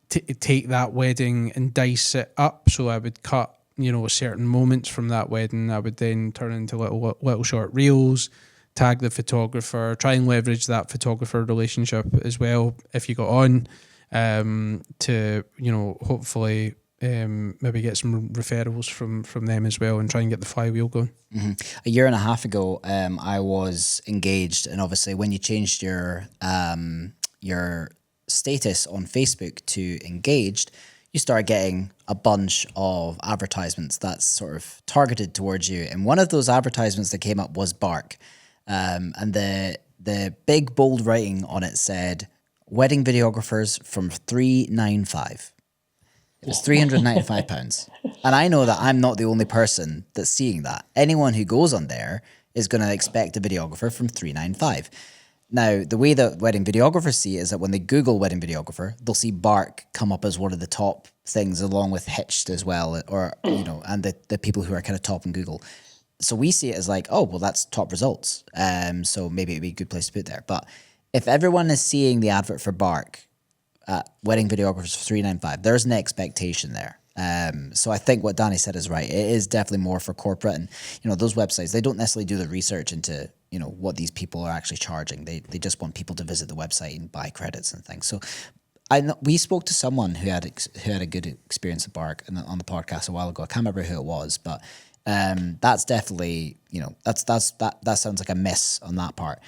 take that wedding and dice it up. So I would cut, you know, certain moments from that wedding. I would then turn into little short reels, tag the photographer, try and leverage that photographer relationship as well if you got on, to, you know, hopefully maybe get some referrals from them as well and try and get the flywheel going. A year and a half ago, I was engaged, and obviously when you changed your status on Facebook to engaged, you start getting a bunch of advertisements that's sort of targeted towards you. And one of those advertisements that came up was Bark, and the big bold writing on it said wedding videographers from $395. It was £395. And I know that I'm not the only person that's seeing that. Anyone who goes on there is going to expect a videographer from $395. Now, the way that wedding videographers see it is that when they Google wedding videographer, they'll see Bark come up as one of the top things along with Hitched as well, or, you know, and the people who are kind of top in Google. So we see it as like, oh, well, that's top results. So maybe it'd be a good place to put there. But if everyone is seeing the advert for Bark, wedding videographers for $395, there's an expectation there. So I think what Danny said is right. It is definitely more for corporate, and you know, those websites, they don't necessarily do the research into, you know, what these people are actually charging. They just want people to visit the website and buy credits and things. So we spoke to someone who had a good experience at Bark on the podcast a while ago. I can't remember who it was, but that's definitely, you know, that sounds like a miss on that part.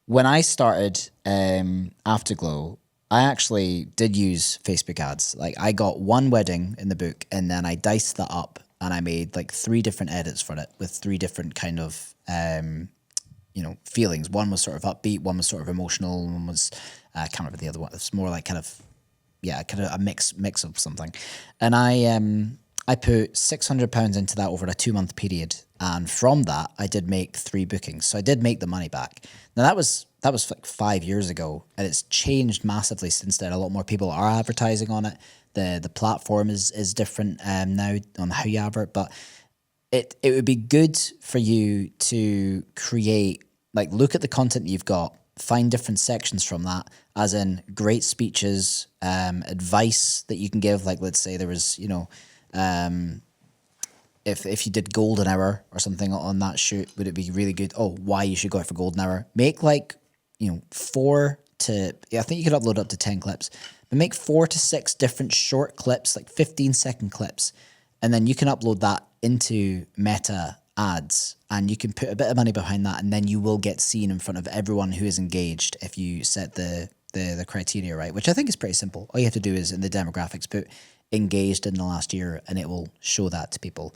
When I started Afterglow, I actually did use Facebook ads. Like I got one wedding in the book, and then I diced that up and I made like 3 different edits for it with 3 different kind of, you know, feelings. One was sort of upbeat, one was sort of emotional, one was, I can't remember the other one. It's more like kind of a mix of something. And I put £600 into that over a 2-month period. And from that, I did make 3 bookings. So I did make the money back. Now that was like 5 years ago, and it's changed massively since then. A lot more people are advertising on it. The platform is different now on how you advert, but it would be good for you to create, like, look at the content you've got, find different sections from that, as in great speeches, advice that you can give. Like, let's say there was, you know, if you did golden hour or something on that shoot, would it be really good? Oh, why you should go out for golden hour? Make like, you know, I think you could upload up to 10 clips, but make 4 to 6 different short clips, like 15-second clips. And then you can upload that into Meta ads, and you can put a bit of money behind that, and then you will get seen in front of everyone who is engaged if you set the criteria right, which I think is pretty simple. All you have to do is in the demographics put engaged in the last year, and it will show that to people.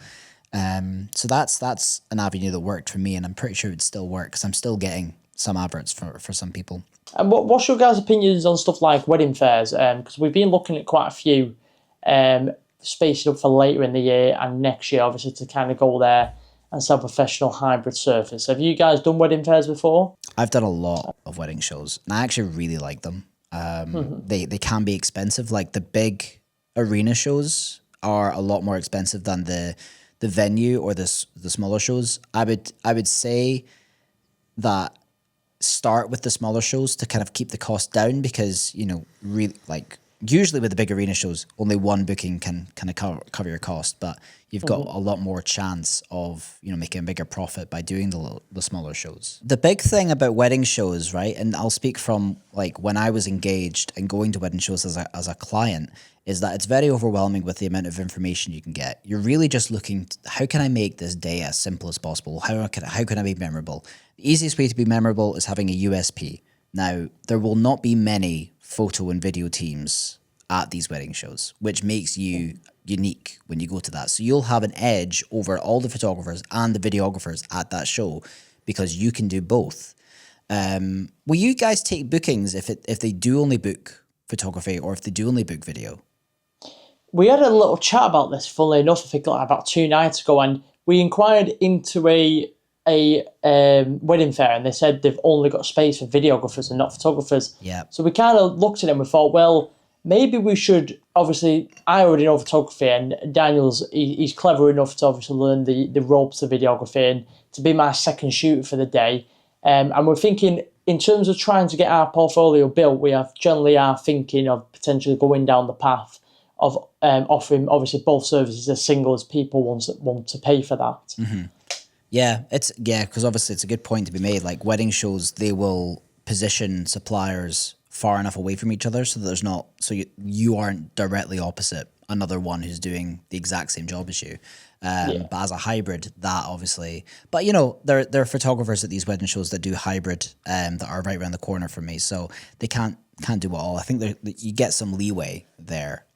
So that's an avenue that worked for me, and I'm pretty sure it would still work because I'm still getting some adverts for some people. And what's your guys' opinions on stuff like wedding fairs? Because we've been looking at quite a few, spacing up for later in the year and next year, obviously, to kind of go there and sell professional hybrid surface. Have you guys done wedding fairs before? I've done a lot of wedding shows, and I actually really like them. They can be expensive. Like the big arena shows are a lot more expensive than the venue or the smaller shows. I would say that start with the smaller shows to kind of keep the cost down, because really, like, usually with the big arena shows, only one booking can kind of cover your cost, but you've got a lot more chance of making a bigger profit by doing the smaller shows. The big thing about wedding shows, right, and I'll speak from like when I was engaged and going to wedding shows as a client, is that it's very overwhelming with the amount of information you can get. You're really just looking, how can I make this day as simple as possible? How can I be memorable? The easiest way to be memorable is having a USP. Now, there will not be many photo and video teams at these wedding shows, which makes you unique when you go to that. So you'll have an edge over all the photographers and the videographers at that show because you can do both. Will you guys take bookings if they do only book photography or if they do only book video? We had a little chat about this, funnily enough, I think like about 2 nights ago, and we inquired into a wedding fair, and they said they've only got space for videographers and not photographers. Yeah. So we kind of looked at it and we thought, well, maybe we should, obviously, I already know photography, and Daniel's, he's clever enough to obviously learn the ropes of videography and to be my second shoot for the day. And we're thinking, in terms of trying to get our portfolio built, we generally are thinking of potentially going down the path of offering, obviously, both services as single as people want to pay for that. Mm-hmm. Yeah, because obviously it's a good point to be made. Like wedding shows, they will position suppliers far enough away from each other so that there's not, so you aren't directly opposite another one who's doing the exact same job as you. But as a hybrid, that obviously, but there are photographers at these wedding shows that do hybrid that are right around the corner from me, so they can't do it all. I think you get some leeway there.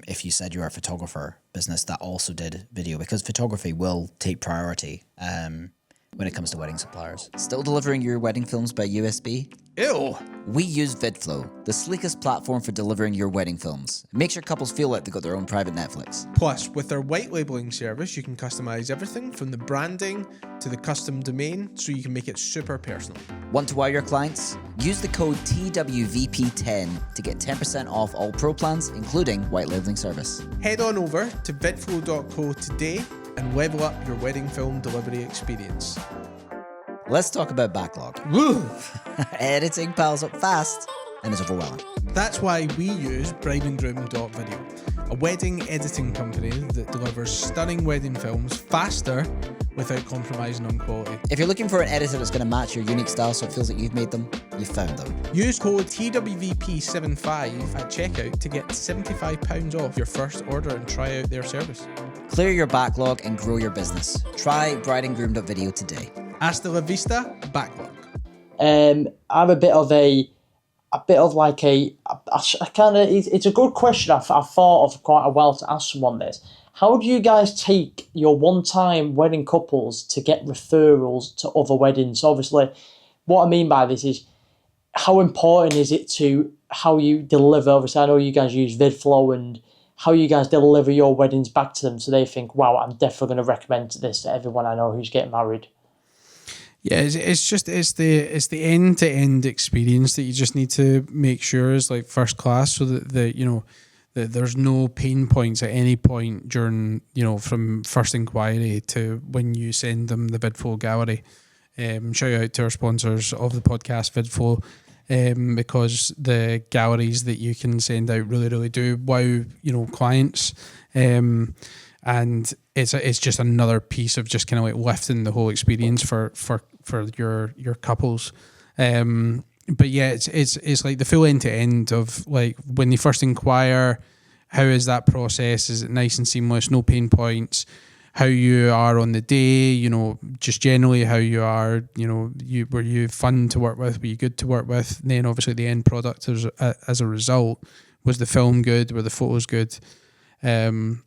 If you said you were a photographer business that also did video, because photography will take priority when it comes to wedding suppliers. Still delivering your wedding films by USB? Ew. We use VidFlow, the sleekest platform for delivering your wedding films. It makes your couples feel like they've got their own private Netflix. Plus, with their white labeling service, you can customize everything from the branding to the custom domain, so you can make it super personal. Want to wow your clients? Use the code TWVP10 to get 10% off all pro plans, including white labeling service. Head on over to vidflow.co today and level up your wedding film delivery experience. Let's talk about backlog. Woo! Editing piles up fast and is overwhelming. That's why we use brideandgroom.video, a wedding editing company that delivers stunning wedding films faster without compromising on quality. If you're looking for an editor that's going to match your unique style so it feels like you've made them, you've found them. Use code TWVP75 at checkout to get £75 off your first order and try out their service. Clear your backlog and grow your business. Try brideandgroom.video today. Hasta la vista, backlog. I'm a bit of like it's a good question. I've thought of quite a while to ask someone this. How do you guys take your one-time wedding couples to get referrals to other weddings? Obviously, what I mean by this is, how important is it to how you deliver? Obviously, I know you guys use VidFlow, and how you guys deliver your weddings back to them so they think, wow, I'm definitely going to recommend this to everyone I know who's getting married. Yeah, it's the end to end experience that you just need to make sure is like first class, so that that there's no pain points at any point during from first inquiry to when you send them the VidFlow gallery. Shout out to our sponsors of the podcast, VidFlow, because the galleries that you can send out really do wow clients. And it's just another piece of just kind of like lifting the whole experience for your couples. But yeah, it's like the full end to end of like when they first inquire, how is that process? Is it nice and seamless? No pain points? How you are on the day? Just generally how you are. Were you fun to work with? Were you good to work with? And then obviously the end product as a result, was the film good? Were the photos good? And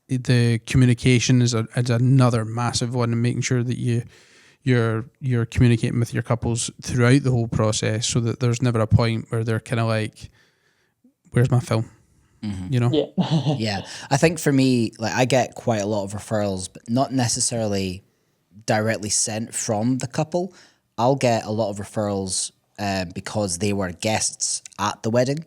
the communication is another massive one, and making sure that you're communicating with your couples throughout the whole process, so that there's never a point where they're kind of like, where's my film? Mm-hmm. Yeah. I think for me, like, I get quite a lot of referrals, but not necessarily directly sent from the couple. I'll get a lot of referrals because they were guests at the wedding.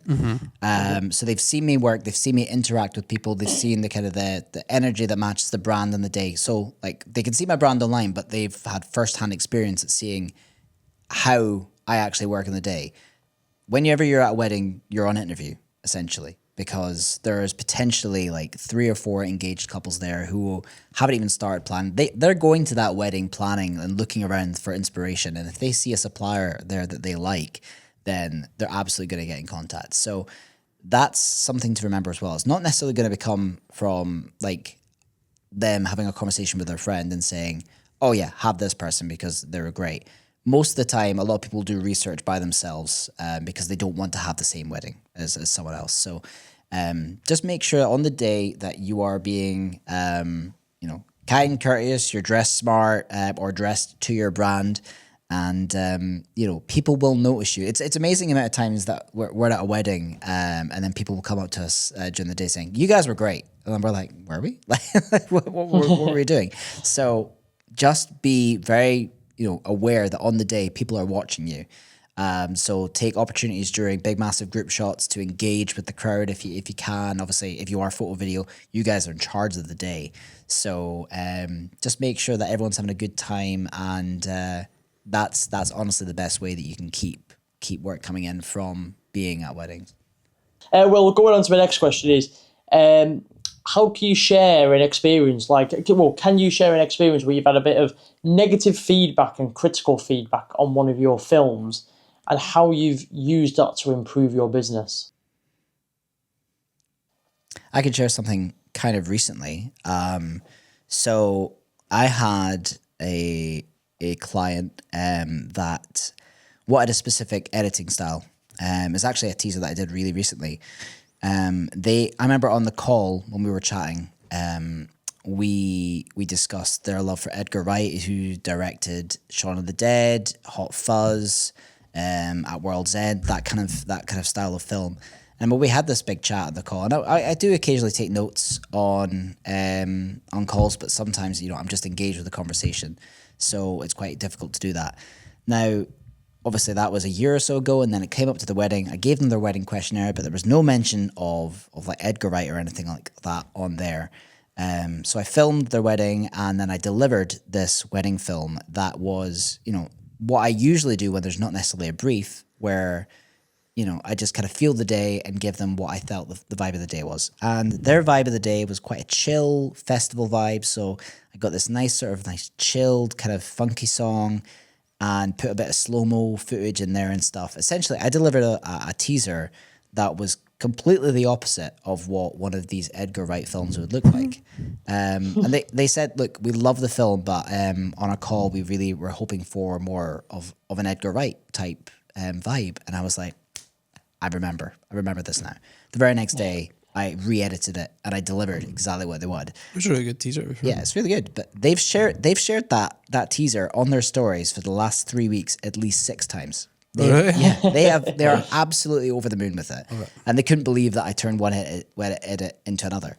So they've seen me work, they've seen me interact with people, they've seen the kind of the energy that matches the brand on the day. So like they can see my brand online, but they've had firsthand experience at seeing how I actually work in the day. Whenever you're at a wedding, you're on interview, essentially, because there's potentially like 3 or 4 engaged couples there who haven't even started planning. They're going to that wedding planning and looking around for inspiration. And if they see a supplier there that they like, then they're absolutely going to get in contact. So that's something to remember as well. It's not necessarily going to become from like them having a conversation with their friend and saying, oh yeah, have this person because they're great. Most of the time, a lot of people do research by themselves because they don't want to have the same wedding as someone else. So just make sure on the day that you are being, kind, courteous, you're dressed smart or dressed to your brand. And, people will notice you. It's amazing amount of times that we're at a wedding and then people will come up to us during the day saying, you guys were great. And then we're like, were we? Like, what were we doing? So just be very aware that on the day people are watching you. So take opportunities during big, massive group shots to engage with the crowd if you can. Obviously, if you are photo video, you guys are in charge of the day. So just make sure that everyone's having a good time, and that's honestly the best way that you can keep work coming in from being at weddings. Well, going on to my next question is, how can you share an experience? Can you share an experience where you've had a bit of negative feedback and critical feedback on one of your films, and how you've used that to improve your business? I can share something kind of recently. So I had a client that wanted a specific editing style. It's actually a teaser that I did really recently. I remember on the call when we were chatting, we discussed their love for Edgar Wright, who directed Shaun of the Dead, Hot Fuzz, At World's End, that kind of style of film. And we had this big chat at the call, and I do occasionally take notes on calls, but sometimes I'm just engaged with the conversation, so it's quite difficult to do that. Now, obviously, that was a year or so ago, and then it came up to the wedding. I gave them their wedding questionnaire, but there was no mention of like Edgar Wright or anything like that on there. So I filmed their wedding, and then I delivered this wedding film that was, what I usually do when there's not necessarily a brief, where, I just kind of feel the day and give them what I felt the vibe of the day was. And their vibe of the day was quite a chill festival vibe. So I got this nice chilled kind of funky song, and put a bit of slow-mo footage in there and stuff. Essentially, I delivered a teaser that was completely the opposite of what one of these Edgar Wright films would look like. And they said, look, we love the film, but on our call, we really were hoping for more of an Edgar Wright type vibe. And I was like, I remember this now. The very next day, I re-edited it and I delivered exactly what they wanted. It was a really good teaser. Yeah, it's really good. But they've shared that teaser on their stories for the last 3 weeks at least 6 times. Really? Yeah, they are absolutely over the moon with it, and they couldn't believe that I turned one edit into another.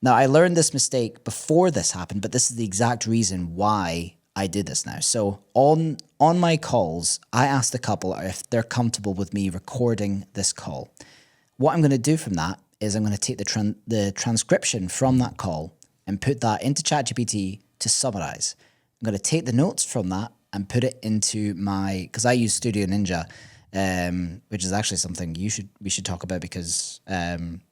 Now, I learned this mistake before this happened, but this is the exact reason why I did this now. So on my calls, I asked the couple if they're comfortable with me recording this call. What I'm going to do from that is I'm going to take the transcription from that call and put that into ChatGPT to summarize. I'm going to take the notes from that and put it into because I use Studio Ninja, which is actually something we should talk about, because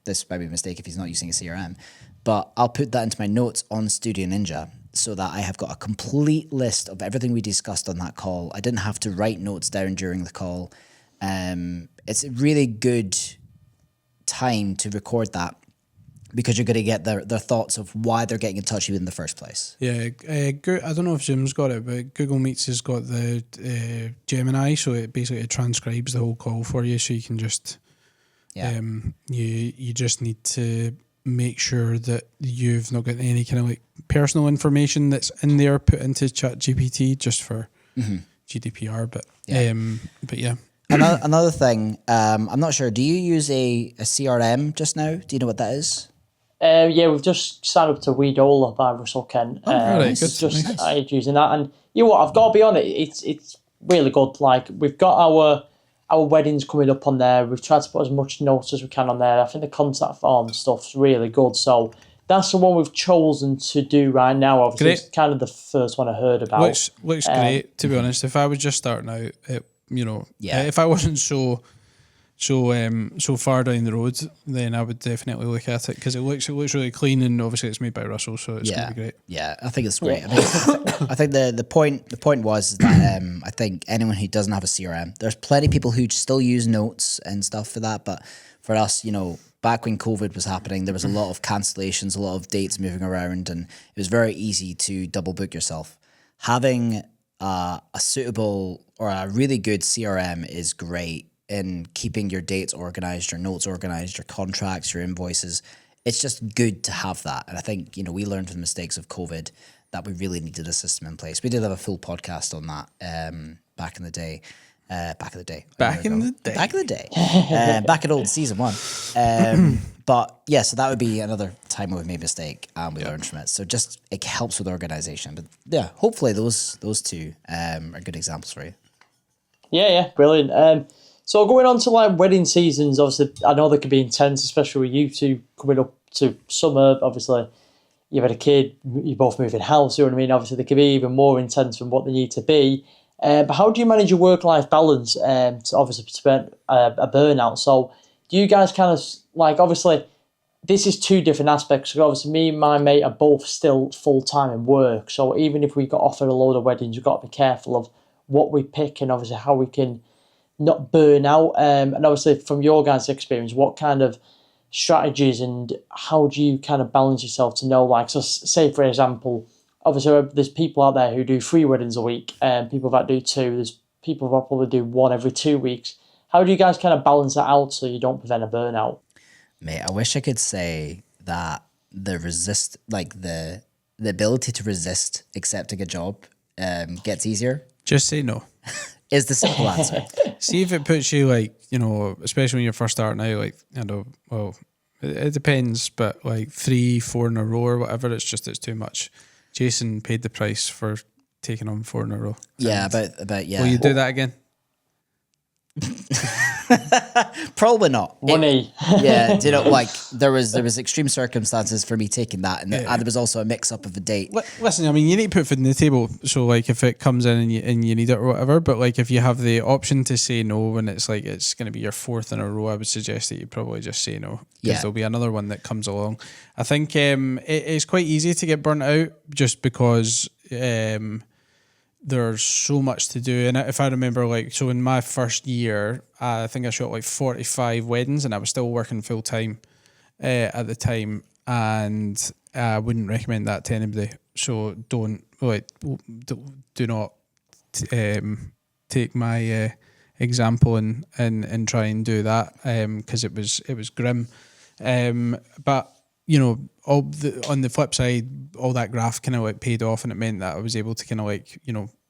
this might be a mistake if he's not using a CRM. But I'll put that into my notes on Studio Ninja so that I have got a complete list of everything we discussed on that call. I didn't have to write notes down during the call. It's a really good time to record that, because you're going to get their thoughts of why they're getting in touch with you in the first place. Yeah, I don't know if Zoom's got it, but Google Meets has got the Gemini, so it basically transcribes the whole call for you, so you can just you just need to make sure that you've not got any kind of like personal information that's in there put into ChatGPT just for GDPR, but yeah. Another thing, I'm not sure, do you use a CRM just now? Do you know what that is? Yeah, we've just signed up to Weedola by Russell Kent. Right, It's just using that, and you know what? I've got to be on it. It's really good. Like, we've got our weddings coming up on there. We've tried to put as much notes as we can on there. I think the contact form stuff's really good. So that's the one we've chosen to do right now. Obviously, Great. It's kind of the first one I heard about. Looks great, to be honest. If I was just starting out, if I wasn't so far down the road, then I would definitely look at it, because it looks really clean, and obviously it's made by Russell, so it's going to be great. Yeah, I think it's great. I think the point was that I think anyone who doesn't have a CRM, there's plenty of people who still use notes and stuff for that, but for us, back when COVID was happening, there was a lot of cancellations, a lot of dates moving around, and it was very easy to double book yourself. Having a suitable or a really good CRM is great in keeping your dates organized, your notes organized, your contracts, your invoices. It's just good to have that. And I think, we learned from the mistakes of COVID that we really needed a system in place. We did have a full podcast on that back in the day. Back in old season 1. But yeah, so that would be another time where we made a mistake and we learned from it. So just, it helps with organization. But yeah, hopefully those two are good examples for you. Yeah, brilliant. So going on to like wedding seasons, obviously I know they can be intense, especially with you two coming up to summer. Obviously you've had a kid, you both moving house, you know what I mean? Obviously they can be even more intense than what they need to be. But how do you manage your work-life balance to obviously prevent a burnout? So do you guys kind of, like, obviously this is two different aspects. So obviously me and my mate are both still full-time in work. So even if we got offered a load of weddings, we've got to be careful of what we pick and obviously how we can not burn out. And obviously from your guys' experience, what kind of strategies and how do you kind of balance yourself to know, like, so say for example, obviously there's people out there who do 3 weddings a week and people that do 2, there's people that probably do 1 every 2 weeks. How do you guys kind of balance that out so you don't prevent a burnout? Mate, I wish I could say that the ability to resist accepting a job gets easier. Just say no. Is the simple answer. See if it puts you, like, especially when you're first starting out, like, it depends, but like 3, 4 in a row or whatever, it's too much. Jason paid the price for taking on 4 in a row. Yeah, about yeah. Will you do that again? Probably not. Money. There was extreme circumstances for me taking that, and there was also a mix up of a date. Listen, I mean, you need to put food on the table. So like, if it comes in and you need it or whatever, but like if you have the option to say no when it's like it's going to be your 4th in a row, I would suggest that you probably just say no, because there'll be another one that comes along. I think it's quite easy to get burnt out just because there's so much to do. And if I remember, like, so in my first year, I think I shot like 45 weddings and I was still working full time at the time, and I wouldn't recommend that to anybody. So do not take my example and try and do that, because it was grim. But on the flip side, all that graft kind of like paid off, and it meant that I was able to kind of like,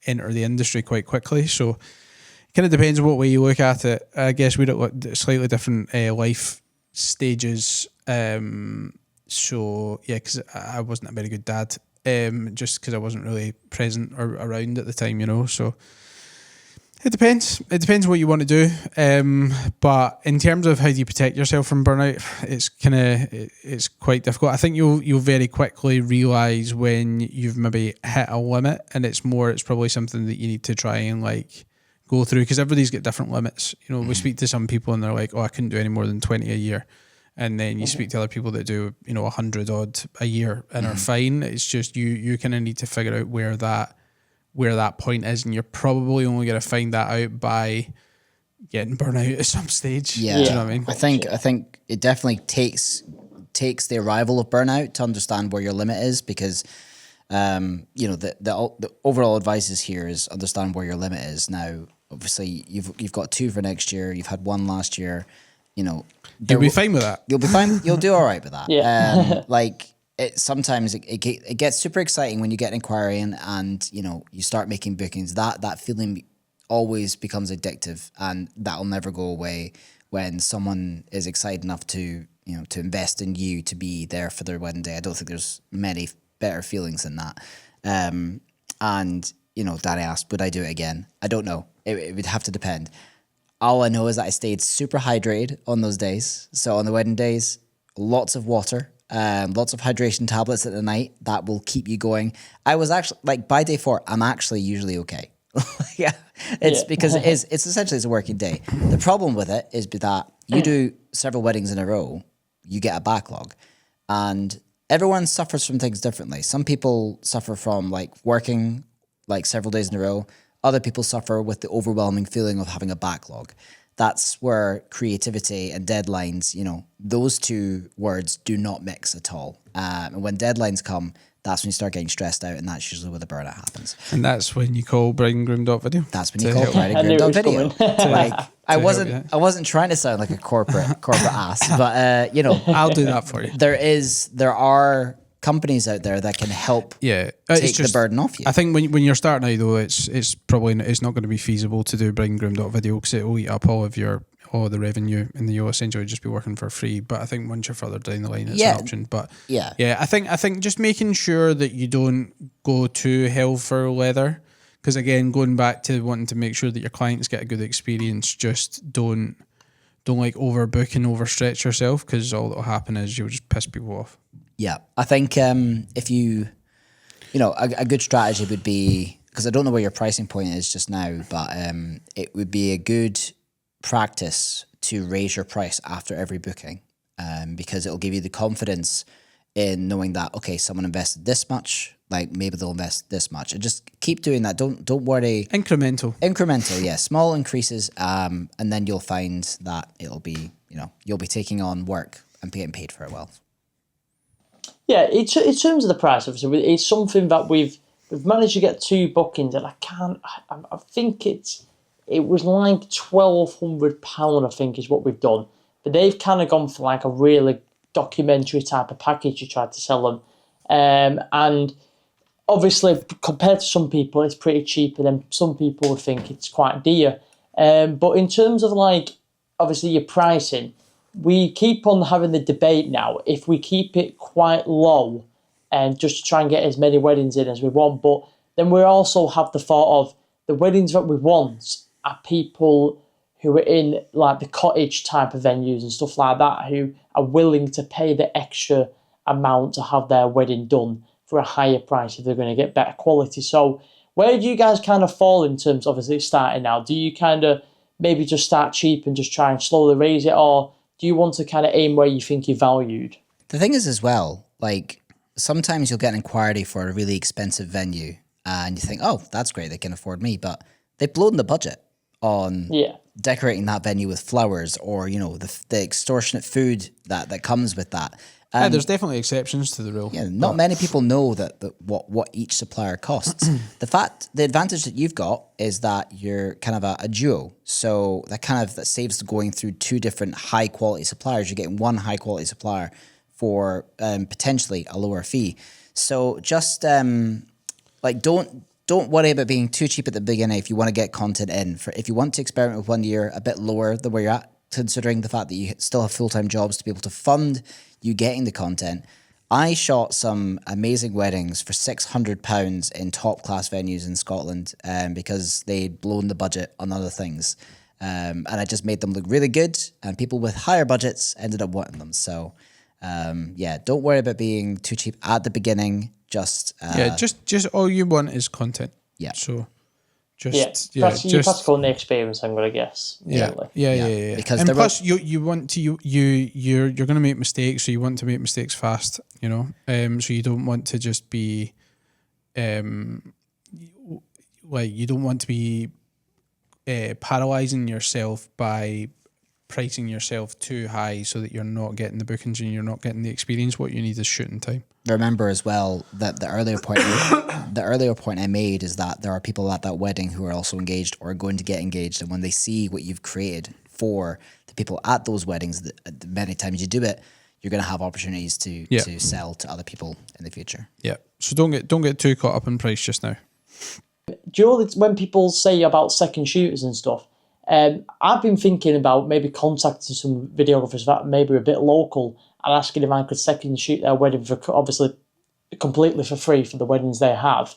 enter the industry quite quickly. So it kind of depends on what way you look at it. I guess we're at slightly different life stages. So yeah, because I wasn't a very good dad, just because I wasn't really present or around at the time, so it depends. It depends what you want to do. But in terms of how do you protect yourself from burnout, it's quite difficult. I think you'll very quickly realise when you've maybe hit a limit, and it's probably something that you need to try and like go through, because everybody's got different limits. We speak to some people and they're like, oh, I couldn't do any more than 20 a year. And then you speak to other people that do, 100 odd a year and are fine. It's just you kind of need to figure out where that point is, and you're probably only going to find that out by getting burnout at some stage. Yeah, do you know what I mean? I think it definitely takes the arrival of burnout to understand where your limit is, because the overall advice is here is understand where your limit is. Now, obviously, you've got 2 for next year. You've had 1 last year. You'll be fine with that. You'll be fine. You'll do all right with that. Yeah. Sometimes it gets super exciting when you get an inquiry and you start making bookings. That feeling always becomes addictive, and that'll never go away when someone is excited enough to to invest in you to be there for their wedding day. I don't think there's many better feelings than that. And Danny asked, would I do it again? I don't know. It would have to depend. All I know is that I stayed super hydrated on those days. So on the wedding days, lots of water, lots of hydration tablets at the night that will keep you going. I was actually, like, by day 4, I'm actually usually okay. Because it's essentially it's a working day. The problem with it is that you do several weddings in a row, you get a backlog, and everyone suffers from things differently. Some people suffer from like working like several days in a row. Other people suffer with the overwhelming feeling of having a backlog. That's where creativity and deadlines, those two words do not mix at all. And when deadlines come, that's when you start getting stressed out, and that's usually where the burnout happens. And that's when you call brideandgroom.video. That's when you call brideandgroom.video. Like, I wasn't trying to sound like a corporate ass, but I'll do that for you. There are companies out there that can help take the burden off you. I think when you're starting out though, it's probably it's not going to be feasible to do brideandgroom.video because it will eat up all the revenue, and you'll essentially just be working for free. But I think once you're further down the line, it's an option. But I think just making sure that you don't go too hell for leather, because again, going back to wanting to make sure that your clients get a good experience, just don't like overbook and overstretch yourself, because all that'll happen is you'll just piss people off. Yeah, I think if you a good strategy would be, because I don't know where your pricing point is just now, but it would be a good practice to raise your price after every booking, because it'll give you the confidence in knowing that, okay, someone invested this much, like maybe they'll invest this much, and just keep doing that. Don't worry. Incremental, yeah, small increases, and then you'll find that it'll be, you'll be taking on work and getting paid for it well. Yeah, in terms of the price, obviously, it's something that we've managed to get 2 bookings, and I think it was like £1,200, I think, is what we've done. But they've kind of gone for like a really documentary type of package you tried to sell them. And obviously, compared to some people, it's pretty cheap, and then some people would think it's quite dear. But in terms of like, obviously, your pricing, we keep on having the debate now if we keep it quite low and just to try and get as many weddings in as we want. But then we also have the thought of the weddings that we want are people who are in like the cottage type of venues and stuff like that, who are willing to pay the extra amount to have their wedding done for a higher price if they're going to get better quality. So where do you guys kind of fall in terms of, obviously starting now? Do you kind of maybe just start cheap and just try and slowly raise it, or do you want to kind of aim where you think you're valued? The thing is as well, like sometimes you'll get an inquiry for a really expensive venue and you think, oh, that's great, they can afford me. But they've blown the budget on decorating that venue with flowers, or, the extortionate food that comes with that. There's definitely exceptions to the rule. Yeah, not many people know that what each supplier costs. The advantage that you've got is that you're kind of a duo, so that saves going through 2 different high quality suppliers. You're getting one high quality supplier for potentially a lower fee. So just don't worry about being too cheap at the beginning if you want to get content in. If you want to experiment with one year a bit lower than where you're at, considering the fact that you still have full-time jobs to be able to fund you getting the content. I shot some amazing weddings for £600 in top-class venues in Scotland because they'd blown the budget on other things. And I just made them look really good, and people with higher budgets ended up wanting them. So, don't worry about being too cheap at the beginning. Just all you want is content. Yeah. So practical in the experience, I'm gonna guess. Yeah. Because and plus, you want to you're gonna make mistakes, so you want to make mistakes fast. So you don't want to just be, you don't want to be paralyzing yourself by pricing yourself too high so that you're not getting the bookings and you're not getting the experience. What you need is shooting time. Remember as well that the earlier point I made is that there are people at that wedding who are also engaged or are going to get engaged, and when they see what you've created for the people at those weddings, the many times you do it, you're going to have opportunities to sell to other people in the future. Yeah. So don't get too caught up in price just now. Do you know when people say about second shooters and stuff? I've been thinking about maybe contacting some videographers that maybe are a bit local and asking if I could second shoot their wedding for obviously completely for free for the weddings they have.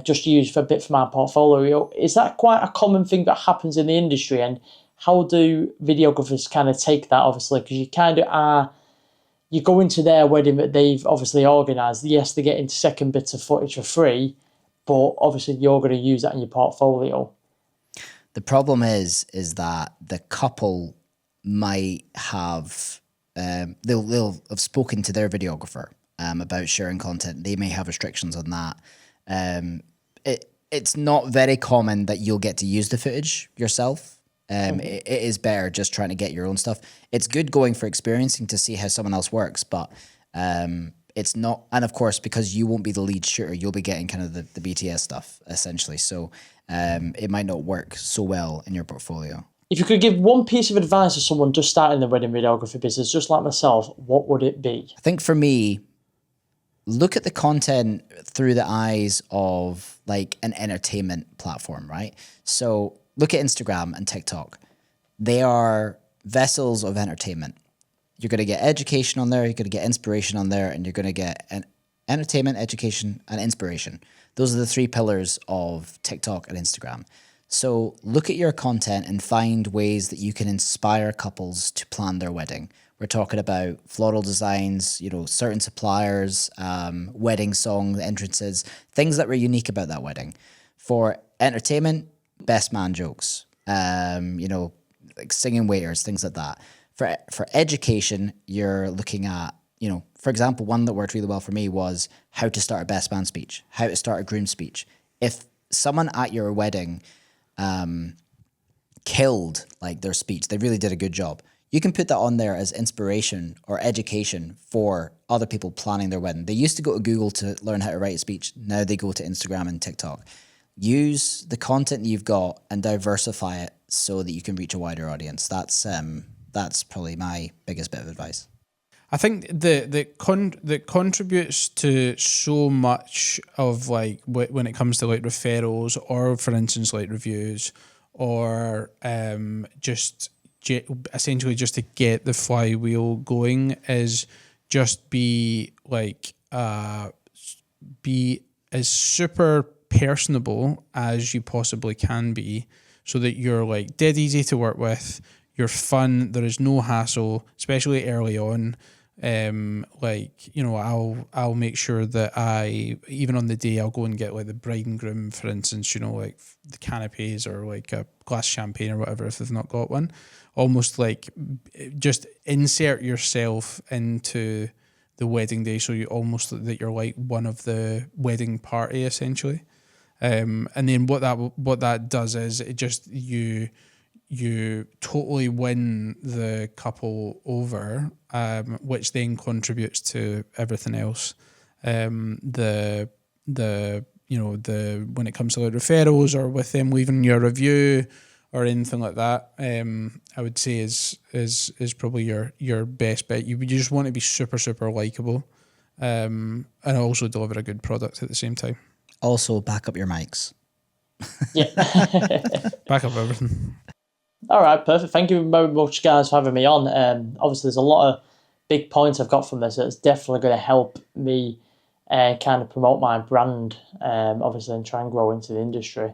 just to use for a bit for my portfolio. Is that quite a common thing that happens in the industry? And how do videographers kind of take that, obviously? Because you kind of are, you go into their wedding that they've obviously organised. Yes, they're getting second bits of footage for free, but obviously you're going to use that in your portfolio. The problem is that the couple might have, they'll have spoken to their videographer about sharing content. They may have restrictions on that. It's not very common that you'll get to use the footage yourself. It is better just trying to get your own stuff. It's good going for experiencing to see how someone else works, but it's not. And of course, because you won't be the lead shooter, you'll be getting kind of the BTS stuff essentially. So it might not work so well in your portfolio. If you could give one piece of advice to someone just starting the wedding videography business, just like myself, what would it be? I think for me, look at the content through the eyes of like an entertainment platform, right? So look at Instagram and TikTok. They are vessels of entertainment. You're going to get education on there, you're going to get inspiration on there, and you're going to get an entertainment, education, and inspiration. Those are the three pillars of TikTok and Instagram. So look at your content and find ways that you can inspire couples to plan their wedding. We're talking about floral designs, certain suppliers, wedding song entrances, things that were unique about that wedding. For entertainment, best man jokes, like singing waiters, things like that. For education, you're looking at, for example, one that worked really well for me was how to start a best man speech, how to start a groom speech. If someone at your wedding killed like their speech, they really did a good job, you can put that on there as inspiration or education for other people planning their wedding. They used to go to Google to learn how to write a speech. Now they go to Instagram and TikTok. Use the content you've got and diversify it so that you can reach a wider audience. That's probably my biggest bit of advice. I think that contributes to so much of like when it comes to like referrals or, for instance, like reviews or essentially just to get the flywheel going is just be as super personable as you possibly can be, so that you're like dead easy to work with, you're fun, there is no hassle, especially early on. I'll make sure that even on the day, I'll go and get like the bride and groom, for instance, like the canapes or like a glass of champagne or whatever if they've not got one. Almost like just insert yourself into the wedding day, so you almost that you're like one of the wedding party essentially. And then what that does is it just you totally win the couple over, which then contributes to everything else. When it comes to like referrals or with them leaving your review or anything like that, I would say is probably your best bet. You just want to be super, super likable, and also deliver a good product at the same time. Also, back up your mics. Yeah. Back up everything. All right, perfect. Thank you very much, guys, for having me on. Obviously, there's a lot of big points I've got from this. It's definitely going to help me kind of promote my brand, obviously, and try and grow into the industry.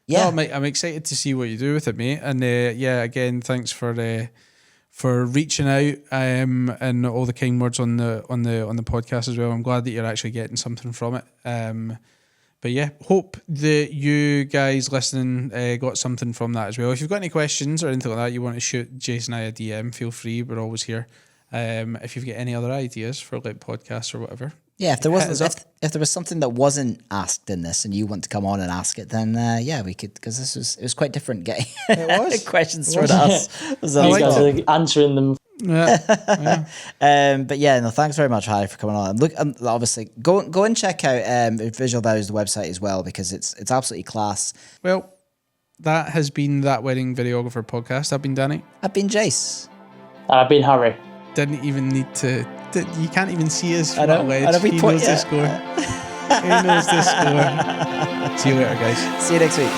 Yeah, no, I'm excited to see what you do with it, mate. And again, thanks for reaching out and all the kind words on the podcast as well. I'm glad that you're actually getting something from it. But yeah, hope that you guys listening got something from that as well. If you've got any questions or anything like that, you want to shoot Jason and I a DM, feel free. We're always here. If you've got any other ideas for like podcasts or whatever. Yeah, if there was something that wasn't asked in this and you want to come on and ask it, then we could, because it was quite different getting questions thrown at us. You guys are answering them. Yeah. But yeah, no, thanks very much, Harry, for coming on. And look, obviously, go and check out Visual Vows, the website as well, because it's absolutely class. Well, that has been That Wedding Videographer podcast. I've been Danny. I've been Jace. I've been Harry. Didn't even need to. You can't even see us from that wedge. He knows the score. He knows the score. See you later, guys. See you next week.